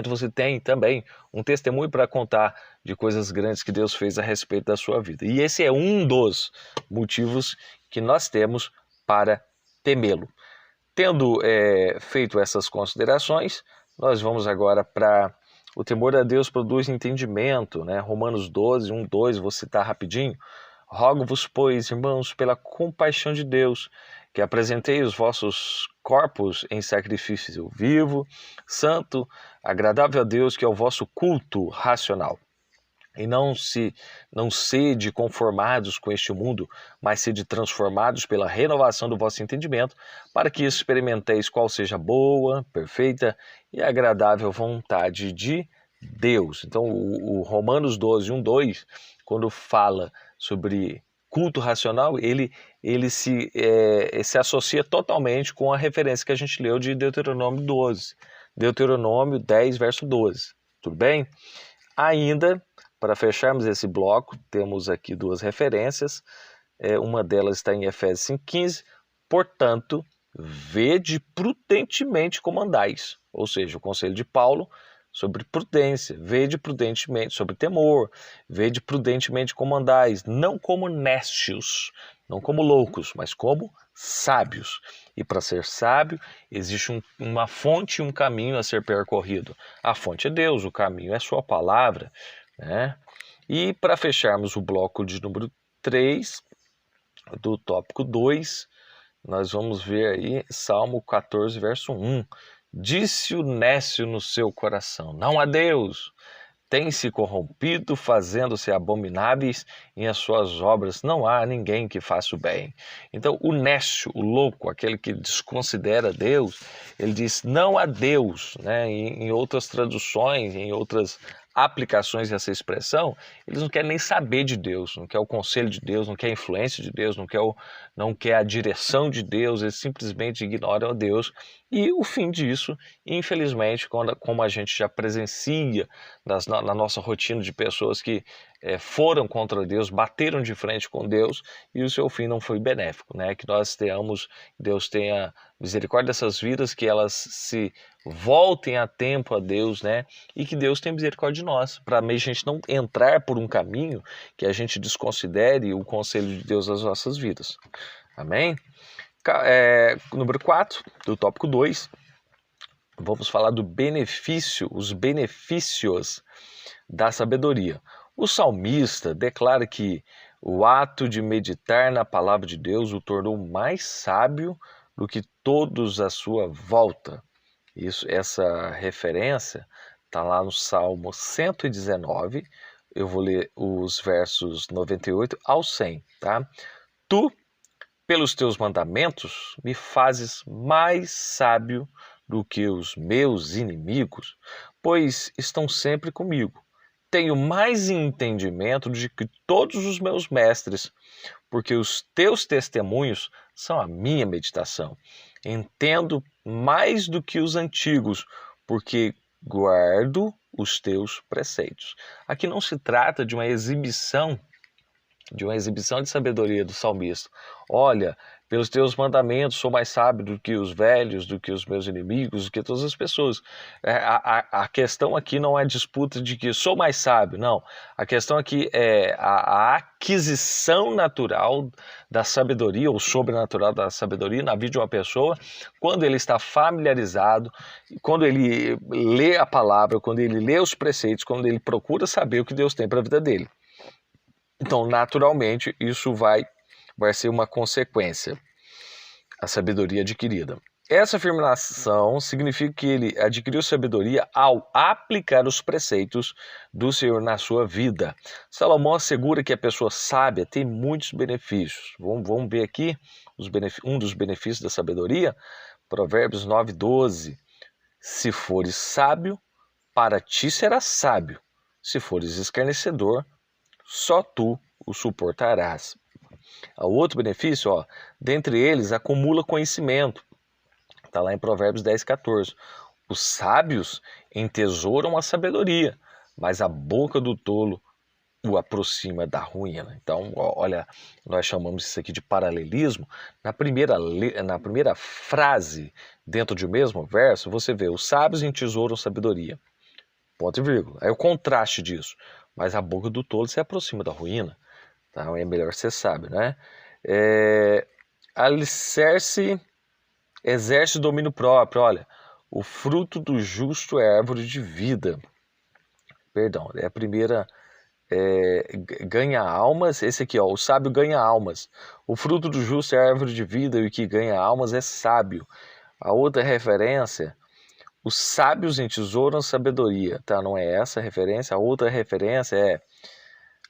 você tem também um testemunho para contar de coisas grandes que Deus fez a respeito da sua vida. E esse é um dos motivos que nós temos para temê-lo. Tendo feito essas considerações, nós vamos agora para o temor a Deus produz entendimento, né? Romanos 12, 1, 2, vou citar rapidinho. Rogo-vos, pois, irmãos, pela compaixão de Deus, que apresentei os vossos corpos em sacrifício vivo, santo, agradável a Deus, que é o vosso culto racional. E não sede conformados com este mundo, mas sede transformados pela renovação do vosso entendimento, para que experimenteis qual seja a boa, perfeita e agradável vontade de Deus. Então, o Romanos 12, 1, 2, quando fala sobre culto racional, ele se associa totalmente com a referência que a gente leu de Deuteronômio 12. Deuteronômio 10, verso 12. Tudo bem? Ainda, para fecharmos esse bloco, temos aqui duas referências. Uma delas está em Efésios 5,15. Portanto, vede prudentemente como andais. Ou seja, o conselho de Paulo sobre prudência. Vede prudentemente sobre temor. Vede prudentemente como andais. Não como néscios, não como loucos, mas como sábios. E para ser sábio, existe uma fonte e um caminho a ser percorrido. A fonte é Deus, o caminho é sua palavra, né? E para fecharmos o bloco de número 3, do tópico 2, nós vamos ver aí Salmo 14, verso 1. Disse o nécio no seu coração, não há Deus. têm se corrompido, fazendo-se abomináveis em as suas obras. Não há ninguém que faça o bem. Então, o nécio, o louco, aquele que desconsidera Deus, ele diz não há Deus, né? Em outras traduções, em outras aplicações dessa expressão, eles não querem nem saber de Deus, não quer o conselho de Deus, não quer a influência de Deus, não quer a direção de Deus, eles simplesmente ignoram a Deus. E o fim disso, infelizmente, como a gente já presencia na nossa rotina de pessoas que foram contra Deus, bateram de frente com Deus, e o seu fim não foi benéfico, né? Que nós tenhamos, Deus tenha misericórdia dessas vidas, que elas se voltem a tempo a Deus, né? E que Deus tenha misericórdia de nós, para a gente não entrar por um caminho que a gente desconsidere o conselho de Deus nas nossas vidas. Amém? Número 4, do tópico 2, vamos falar do benefício, os benefícios da sabedoria. O salmista declara que o ato de meditar na palavra de Deus o tornou mais sábio do que todos à sua volta. Essa referência está lá no Salmo 119, eu vou ler os versos 98 ao 100, tá? Tu, pelos teus mandamentos, me fazes mais sábio do que os meus inimigos, pois estão sempre comigo. Tenho mais entendimento do que todos os meus mestres, porque os teus testemunhos são a minha meditação. Entendo mais do que os antigos, porque guardo os teus preceitos. Aqui não se trata de uma exibição de sabedoria do salmista. Olha, pelos teus mandamentos sou mais sábio do que os velhos, do que os meus inimigos, do que todas as pessoas. A questão aqui não é disputa de que sou mais sábio, não. A questão aqui é a aquisição natural da sabedoria, ou sobrenatural da sabedoria na vida de uma pessoa, quando ele está familiarizado, quando ele lê a palavra, quando ele lê os preceitos, quando ele procura saber o que Deus tem para a vida dele. Então, naturalmente, isso vai ser uma consequência, a sabedoria adquirida. Essa afirmação significa que ele adquiriu sabedoria ao aplicar os preceitos do Senhor na sua vida. Salomão assegura que a pessoa sábia tem muitos benefícios. Vamos ver aqui um dos benefícios da sabedoria. Provérbios 9:12. Se fores sábio, para ti serás sábio. Se fores escarnecedor, só tu o suportarás. O outro benefício, dentre eles, acumula conhecimento. Está lá em Provérbios 10:14. Os sábios entesouram a sabedoria, mas a boca do tolo o aproxima da ruína. Então, olha, nós chamamos isso aqui de paralelismo. Na primeira frase, dentro de um mesmo verso, você vê, os sábios entesouram sabedoria. Ponto e vírgula. É o contraste disso. Mas a boca do tolo se aproxima da ruína. Então é melhor ser sábio, né? Alicerce, exerce domínio próprio. Olha, o fruto do justo é árvore de vida. Perdão, é a primeira, ganha almas. Esse aqui, o sábio ganha almas. O fruto do justo é árvore de vida e o que ganha almas é sábio. A outra referência, os sábios entesouram sabedoria, tá? Não é essa a referência. A outra referência é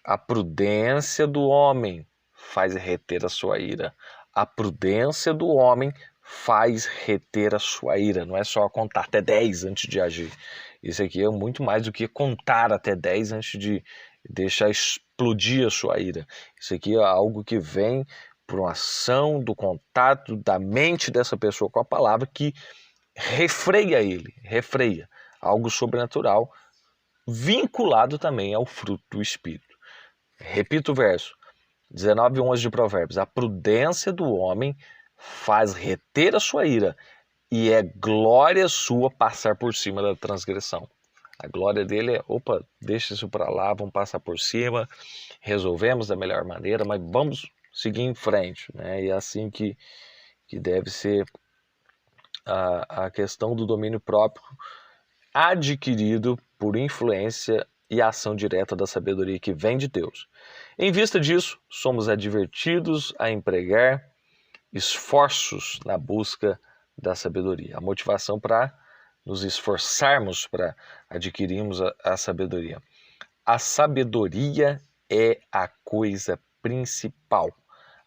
a prudência do homem faz reter a sua ira. A prudência do homem faz reter a sua ira. Não é só contar até 10 antes de agir. Isso aqui é muito mais do que contar até 10 antes de deixar explodir a sua ira. Isso aqui é algo que vem por uma ação do contato da mente dessa pessoa com a palavra que refreia ele, refreia. Algo sobrenatural vinculado também ao fruto do Espírito. Repito o verso, 19:11 de Provérbios. A prudência do homem faz reter a sua ira, e é glória sua passar por cima da transgressão. A glória dele é, deixa isso para lá, vamos passar por cima, resolvemos da melhor maneira, mas vamos seguir em frente, né? E é assim que deve ser a questão do domínio próprio adquirido por influência e ação direta da sabedoria que vem de Deus. Em vista disso, somos advertidos a empregar esforços na busca da sabedoria. A motivação para nos esforçarmos para adquirirmos a sabedoria. a sabedoria é a coisa principal.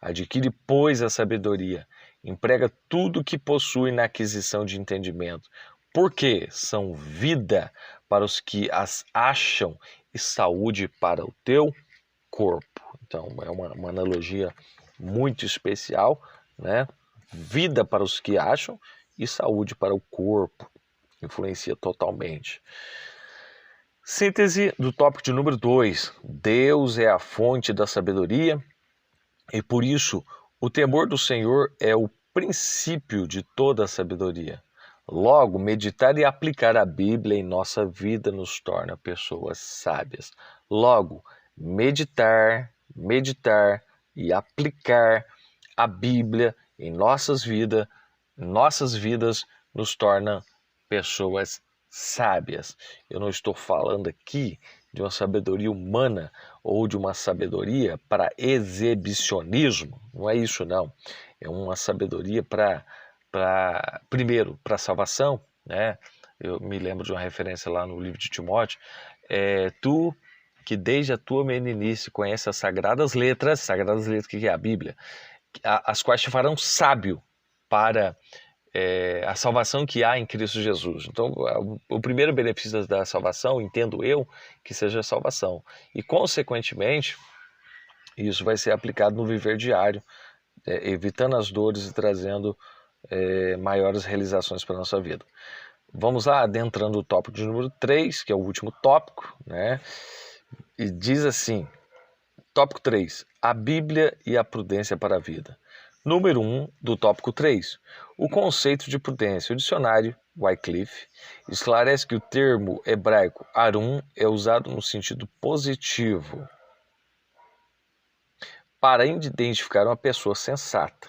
Adquire, pois, a sabedoria. Emprega tudo o que possui na aquisição de entendimento, porque são vida para os que as acham e saúde para o teu corpo. Então, é uma analogia muito especial, né? Vida para os que acham e saúde para o corpo. Influencia totalmente. Síntese do tópico de número 2. Deus é a fonte da sabedoria e por isso o temor do Senhor é o princípio de toda a sabedoria. Logo, meditar e aplicar a Bíblia em nossa vida nos torna pessoas sábias. Logo, meditar e aplicar a Bíblia em nossas vidas nos torna pessoas sábias. Eu não estou falando aqui de uma sabedoria humana ou de uma sabedoria para exibicionismo, não é isso não. É uma sabedoria primeiro, para salvação, né? Eu me lembro de uma referência lá no livro de Timóteo, tu que desde a tua meninice conhece as sagradas letras que é a Bíblia, as quais te farão sábio para a salvação que há em Cristo Jesus. Então, o primeiro benefício da salvação, entendo eu, que seja a salvação. E, consequentemente, isso vai ser aplicado no viver diário, evitando as dores e trazendo maiores realizações para a nossa vida. Vamos lá, adentrando o tópico de número 3, que é o último tópico, né? E diz assim, tópico 3, a Bíblia e a prudência para a vida. Número 1 do tópico 3, o conceito de prudência. O dicionário Wycliffe esclarece que o termo hebraico arum é usado no sentido positivo para identificar uma pessoa sensata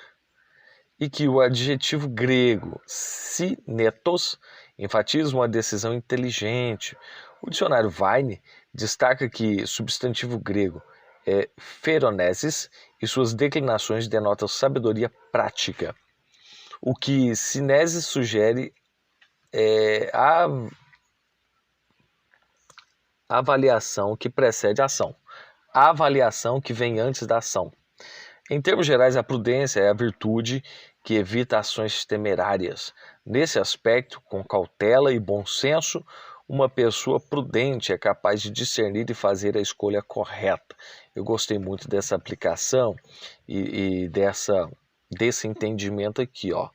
e que o adjetivo grego sinetos enfatiza uma decisão inteligente. O dicionário Vine destaca que substantivo grego é feroneses e suas declinações denotam sabedoria prática. O que Sineses sugere é a avaliação que precede a ação, a avaliação que vem antes da ação. Em termos gerais, a prudência é a virtude que evita ações temerárias. Nesse aspecto, com cautela e bom senso, uma pessoa prudente é capaz de discernir e fazer a escolha correta. Eu gostei muito dessa aplicação e desse entendimento aqui, ó.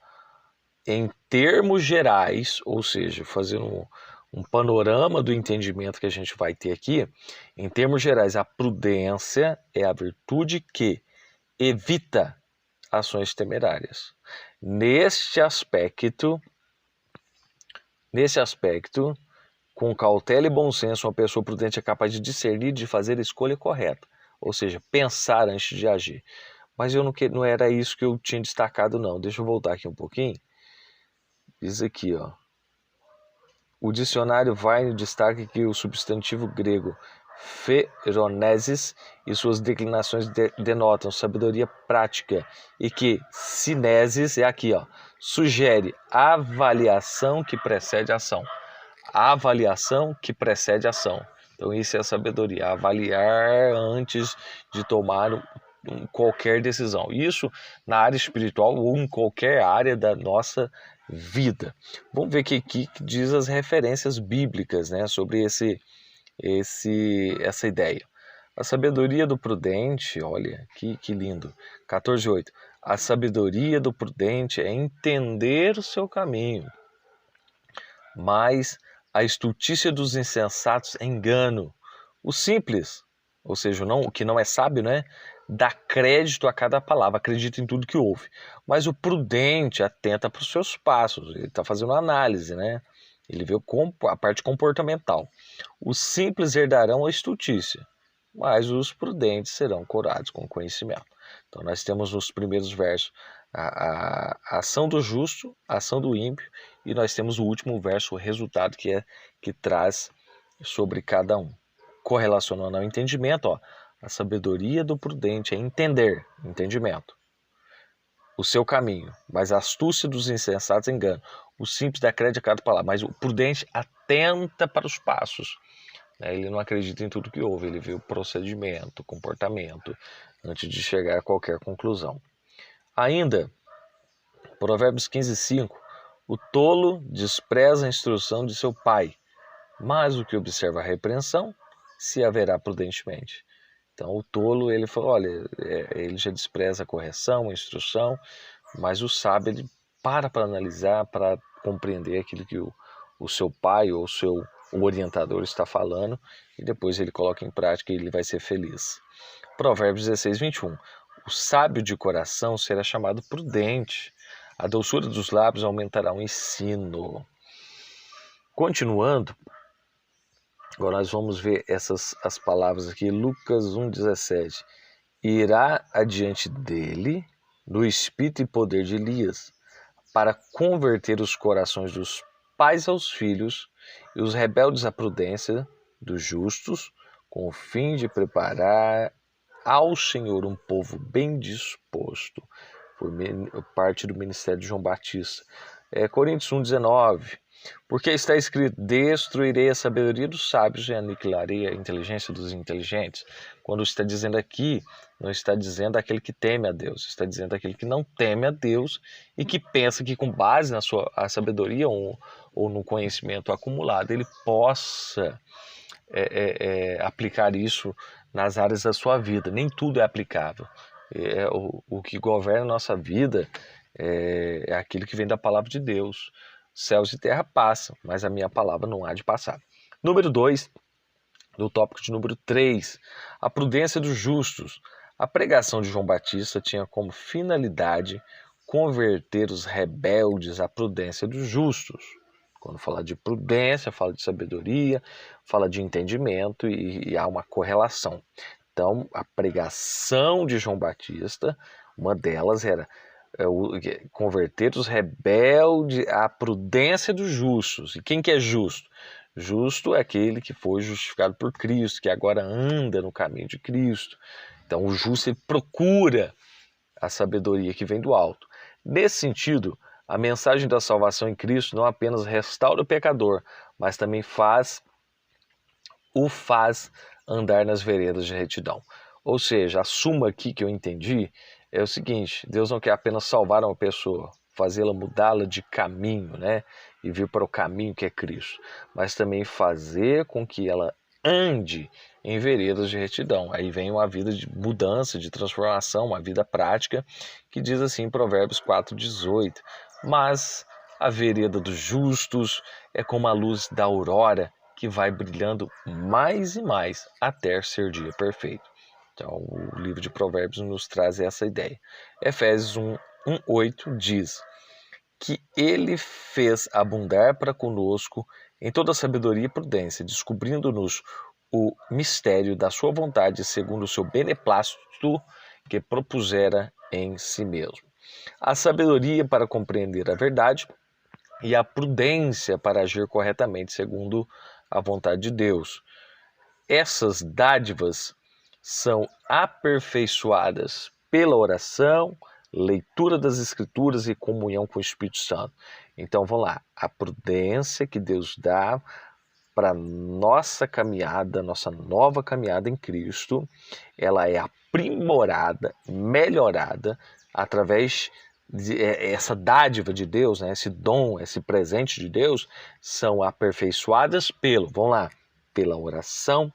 Em termos gerais, ou seja, fazendo um panorama do entendimento que a gente vai ter aqui, em termos gerais, a prudência é a virtude que evita ações temerárias. Neste aspecto, com cautela e bom senso, uma pessoa prudente é capaz de discernir e de fazer a escolha correta, ou seja, pensar antes de agir. Mas não era isso que eu tinha destacado, não. Deixa eu voltar aqui um pouquinho. Diz aqui, ó. O dicionário Vine destaca que o substantivo grego feroneses e suas declinações denotam sabedoria prática e que sineses é aqui, ó, sugere avaliação que precede a ação. A avaliação que precede a ação. Então isso é a sabedoria, avaliar antes de tomar qualquer decisão. Isso na área espiritual ou em qualquer área da nossa vida. Vamos ver que diz as referências bíblicas, né, sobre essa ideia. A sabedoria do prudente, olha, que lindo. 14:8. A sabedoria do prudente é entender o seu caminho, mas a estultícia dos insensatos é engano. O simples, ou seja, o que não é sábio, né, dá crédito a cada palavra, acredita em tudo que ouve. Mas o prudente atenta para os seus passos, ele está fazendo análise, né? Ele vê a parte comportamental. Os simples herdarão a estultícia, mas os prudentes serão coroados com conhecimento. Então nós temos nos primeiros versos a ação do justo, a ação do ímpio, e nós temos o último verso, o resultado que traz sobre cada um. Correlacionando ao entendimento, ó, a sabedoria do prudente é entendimento, o seu caminho, mas a astúcia dos insensatos engana. O simples dá crédito a cada palavra, mas o prudente atenta para os passos. né? Ele não acredita em tudo que ouve, ele vê o procedimento, o comportamento, antes de chegar a qualquer conclusão. Ainda, Provérbios 15:5, o tolo despreza a instrução de seu pai, mas o que observa a repreensão se haverá prudentemente. Então o tolo, ele falou, olha, ele já despreza a correção, a instrução, mas o sábio, ele para analisar, para compreender aquilo que o seu pai ou o orientador está falando, e depois ele coloca em prática e ele vai ser feliz. Provérbios 16:21, o sábio de coração será chamado prudente, a doçura dos lábios aumentará o ensino. Continuando, agora nós vamos ver as palavras aqui, Lucas 1:17. Irá adiante dele, no espírito e poder de Elias, para converter os corações dos pais aos filhos e os rebeldes à prudência dos justos, com o fim de preparar ao Senhor um povo bem disposto. Por parte do ministério de João Batista. Coríntios 1:19. Porque está escrito, destruirei a sabedoria dos sábios e aniquilarei a inteligência dos inteligentes. Quando está dizendo aqui, não está dizendo aquele que teme a Deus, está dizendo aquele que não teme a Deus e que pensa que com base na sua sabedoria ou no conhecimento acumulado, ele possa aplicar isso nas áreas da sua vida. Nem tudo é aplicável. O que governa a nossa vida é aquilo que vem da palavra de Deus. Céus e terra passam, mas a minha palavra não há de passar. Número 2, do tópico de número 3, a prudência dos justos. A pregação de João Batista tinha como finalidade converter os rebeldes à prudência dos justos. Quando fala de prudência, fala de sabedoria, fala de entendimento e há uma correlação. Então, a pregação de João Batista, uma delas era converter os rebeldes à prudência dos justos. E quem que é justo? Justo é aquele que foi justificado por Cristo, que agora anda no caminho de Cristo. Então, o justo, ele procura a sabedoria que vem do alto. Nesse sentido, a mensagem da salvação em Cristo não apenas restaura o pecador, mas também o faz andar nas veredas de retidão. Ou seja, a suma aqui que eu entendi é o seguinte: Deus não quer apenas salvar uma pessoa, fazê-la mudá-la de caminho, né? E vir para o caminho que é Cristo, mas também fazer com que ela ande em veredas de retidão. Aí vem uma vida de mudança, de transformação, uma vida prática, que diz assim em Provérbios 4:18, mas a vereda dos justos é como a luz da aurora, que vai brilhando mais e mais até ser dia perfeito. Então, o livro de Provérbios nos traz essa ideia. Efésios 1:8 diz que ele fez abundar para conosco em toda sabedoria e prudência, descobrindo-nos o mistério da sua vontade, segundo o seu beneplácito que propusera em si mesmo. A sabedoria para compreender a verdade e a prudência para agir corretamente, segundo a vontade de Deus. Essas dádivas são aperfeiçoadas pela oração, leitura das Escrituras e comunhão com o Espírito Santo. Então, vamos lá, a prudência que Deus dá para nossa caminhada, nossa nova caminhada em Cristo, ela é aprimorada, melhorada através de essa dádiva de Deus, né? Esse dom, esse presente de Deus, são aperfeiçoadas pela oração,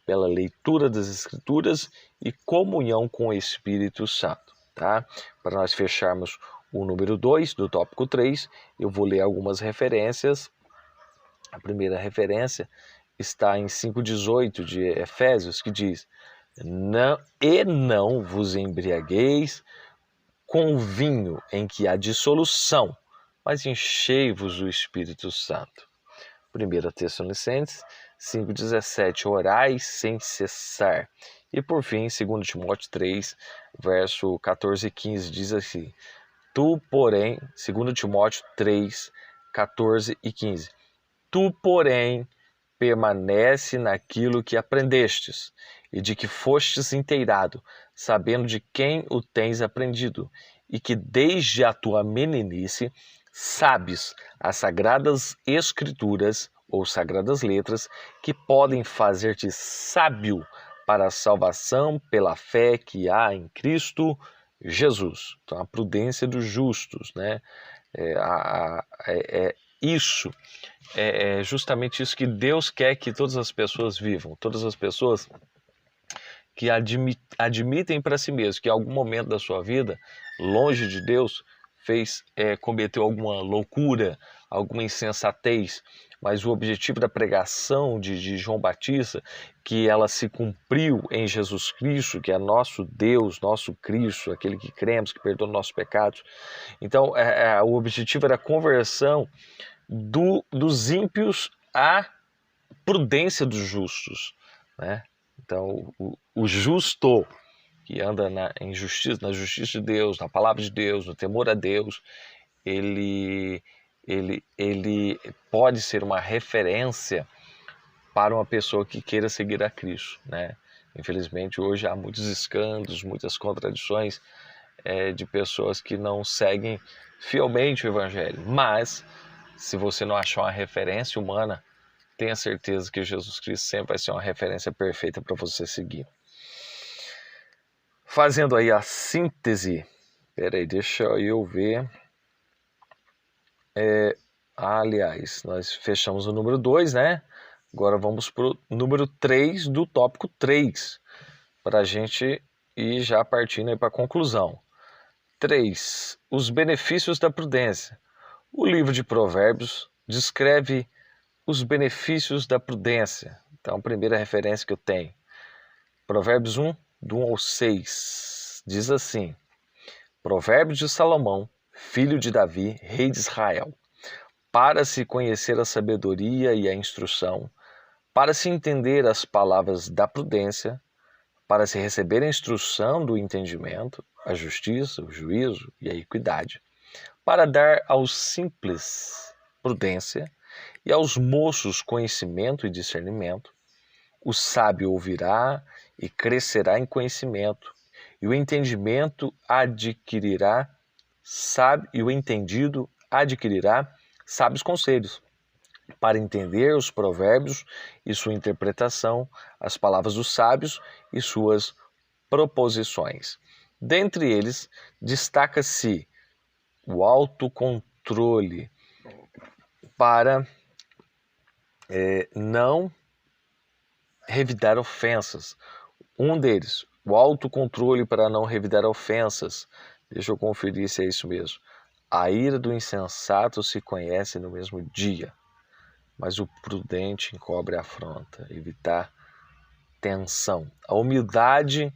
pela leitura das Escrituras e comunhão com o Espírito Santo. Tá? Para nós fecharmos o número 2 do tópico 3, eu vou ler algumas referências. A primeira referência está em 5:18 de Efésios, que diz: não vos embriagueis com vinho em que há dissolução, mas enchei-vos do Espírito Santo. 1 Tessalonicenses 5:17, orai sem cessar. E por fim, 2 Timóteo 3, verso 14 e 15, diz assim: tu, porém, 2 Timóteo 3, 14 e 15, tu, porém, permanece naquilo que aprendestes e de que fostes inteirado, sabendo de quem o tens aprendido, e que desde a tua meninice sabes as sagradas Escrituras, ou sagradas letras, que podem fazer-te sábio para a salvação pela fé que há em Cristo Jesus. Então, a prudência dos justos, né? Isso é justamente isso que Deus quer que todas as pessoas vivam, todas as pessoas que admitem para si mesmos que em algum momento da sua vida, longe de Deus, cometeu alguma loucura, alguma insensatez, mas o objetivo da pregação de João Batista, que ela se cumpriu em Jesus Cristo, que é nosso Deus, nosso Cristo, aquele que cremos, que perdoa nossos pecados. Então, o objetivo era a conversão dos ímpios à prudência dos justos, né? Então, o justo que anda na justiça de Deus, na palavra de Deus, no temor a Deus, ele pode ser uma referência para uma pessoa que queira seguir a Cristo, né? Infelizmente, hoje há muitos escândalos, muitas contradições de pessoas que não seguem fielmente o Evangelho. Mas, se você não achar uma referência humana, tenha certeza que Jesus Cristo sempre vai ser uma referência perfeita para você seguir. Fazendo aí a síntese, peraí, deixa eu ver. Aliás, nós fechamos o número 2, né? Agora vamos para o número 3 do tópico 3, para a gente ir já partindo aí para a conclusão. 3. Os benefícios da prudência. O livro de Provérbios descreve os benefícios da prudência. Então, a primeira referência que eu tenho. Provérbios 1, do 1 ao 6, diz assim: Provérbios de Salomão, filho de Davi, rei de Israel, para se conhecer a sabedoria e a instrução, para se entender as palavras da prudência, para se receber a instrução do entendimento, a justiça, o juízo e a equidade, para dar aos simples prudência e aos moços conhecimento e discernimento. O sábio ouvirá e crescerá em conhecimento, e o entendimento adquirirá sábios conselhos, para entender os provérbios e sua interpretação, as palavras dos sábios e suas proposições. Dentre eles, destaca-se o autocontrole para não revidar ofensas. Um deles, o autocontrole para não revidar ofensas. Deixa eu conferir se é isso mesmo. A ira do insensato se conhece no mesmo dia, mas o prudente encobre a afronta. Evitar tensão. A humildade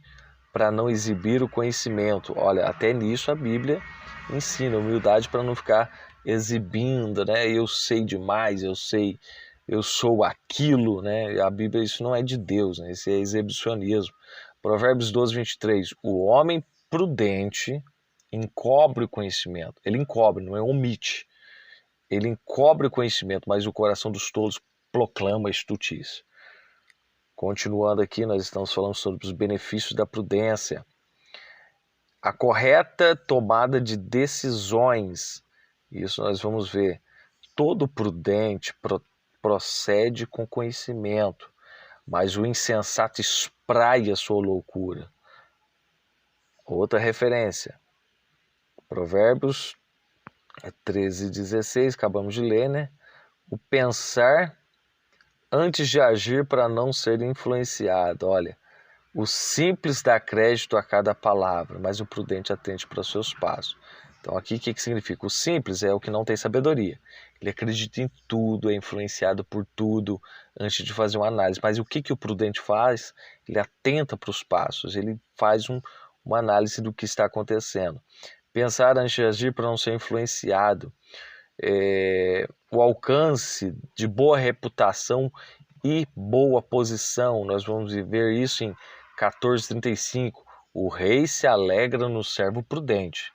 para não exibir o conhecimento. Olha, até nisso a Bíblia ensina. Humildade para não ficar exibindo, né? Eu sei demais, eu sou aquilo, né? A Bíblia, isso não é de Deus, né? Isso é exibicionismo. Provérbios 12, 23. O homem prudente encobre o conhecimento. Ele encobre, não é omite. Ele encobre o conhecimento, mas o coração dos tolos proclama a estultice. Continuando aqui, nós estamos falando sobre os benefícios da prudência. A correta tomada de decisões. Isso nós vamos ver. Todo prudente procede com conhecimento, mas o insensato espraia sua loucura. Outra referência. Provérbios 13, 16, acabamos de ler, né? O pensar antes de agir para não ser influenciado. Olha, o simples dá crédito a cada palavra, mas o prudente atende para os seus passos. Então aqui o que significa? O simples é o que não tem sabedoria. Ele acredita em tudo, é influenciado por tudo antes de fazer uma análise. Mas o que o prudente faz? Ele atenta para os passos, ele faz uma análise do que está acontecendo. Pensar antes de agir para não ser influenciado. O alcance de boa reputação e boa posição. Nós vamos ver isso em 14:35. O rei se alegra no servo prudente.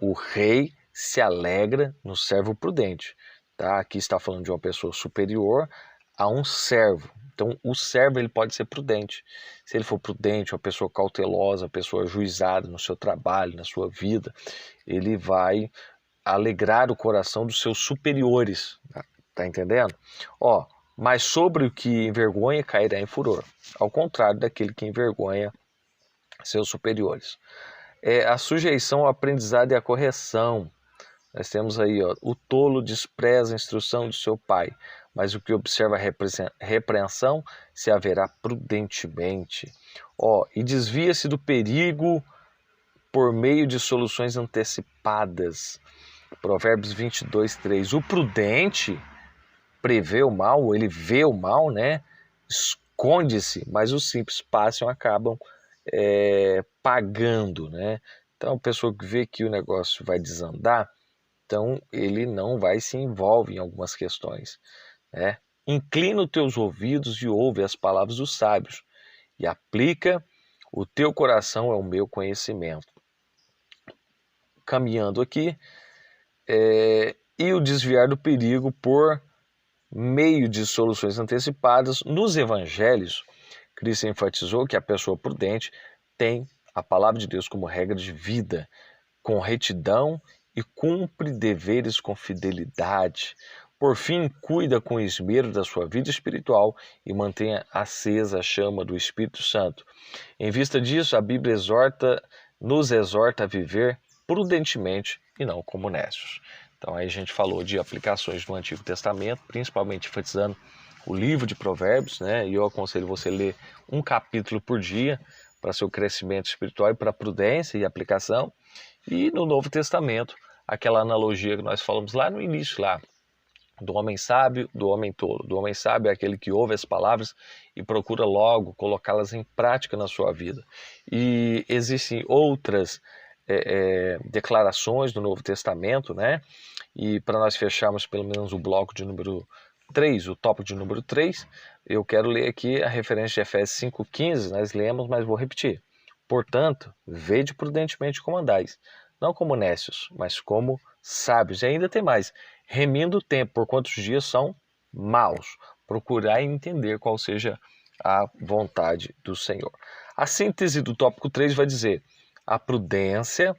O rei se alegra no servo prudente. Tá? Aqui está falando de uma pessoa superior a um servo. Então, o servo ele pode ser prudente. Se ele for prudente, uma pessoa cautelosa, uma pessoa ajuizada no seu trabalho, na sua vida, ele vai alegrar o coração dos seus superiores. Tá entendendo? mas sobre o que envergonha cairá em furor, ao contrário daquele que envergonha seus superiores. A sujeição ao aprendizado e à correção. Nós temos aí, ó, o tolo despreza a instrução de seu pai, mas o que observa a repreensão se haverá prudentemente. E desvia-se do perigo por meio de soluções antecipadas. Provérbios 22:3. O prudente prevê o mal, ele vê o mal, né? Esconde-se, mas os simples passam e acabam pagando, né? Então, a pessoa que vê que o negócio vai desandar, então ele não vai se envolve em algumas questões, né? Inclina os teus ouvidos e ouve as palavras dos sábios, e aplica o teu coração ao meu conhecimento. Caminhando aqui, e o desviar do perigo por meio de soluções antecipadas. Nos evangelhos, Cristo enfatizou que a pessoa prudente tem a palavra de Deus como regra de vida, com retidão e cumpre deveres com fidelidade. Por fim, cuida com esmero da sua vida espiritual e mantenha acesa a chama do Espírito Santo. Em vista disso, a Bíblia nos exorta a viver prudentemente e não como necios. Então aí a gente falou de aplicações do Antigo Testamento, principalmente enfatizando o livro de Provérbios, né? E eu aconselho você a ler um capítulo por dia para seu crescimento espiritual e para prudência e aplicação. E no Novo Testamento, aquela analogia que nós falamos lá no início, lá, do homem sábio, do homem tolo. Do homem sábio é aquele que ouve as palavras e procura logo colocá-las em prática na sua vida. E existem outras declarações do Novo Testamento, né? E para nós fecharmos pelo menos o bloco de número 3, o tópico de número 3, eu quero ler aqui a referência de Efésios 5,15, nós lemos, mas vou repetir. Portanto, vede prudentemente como andais, não como necios, mas como sábios. E ainda tem mais, remindo o tempo, por quantos dias são maus. Procurar entender qual seja a vontade do Senhor. A síntese do tópico 3 vai dizer: a prudência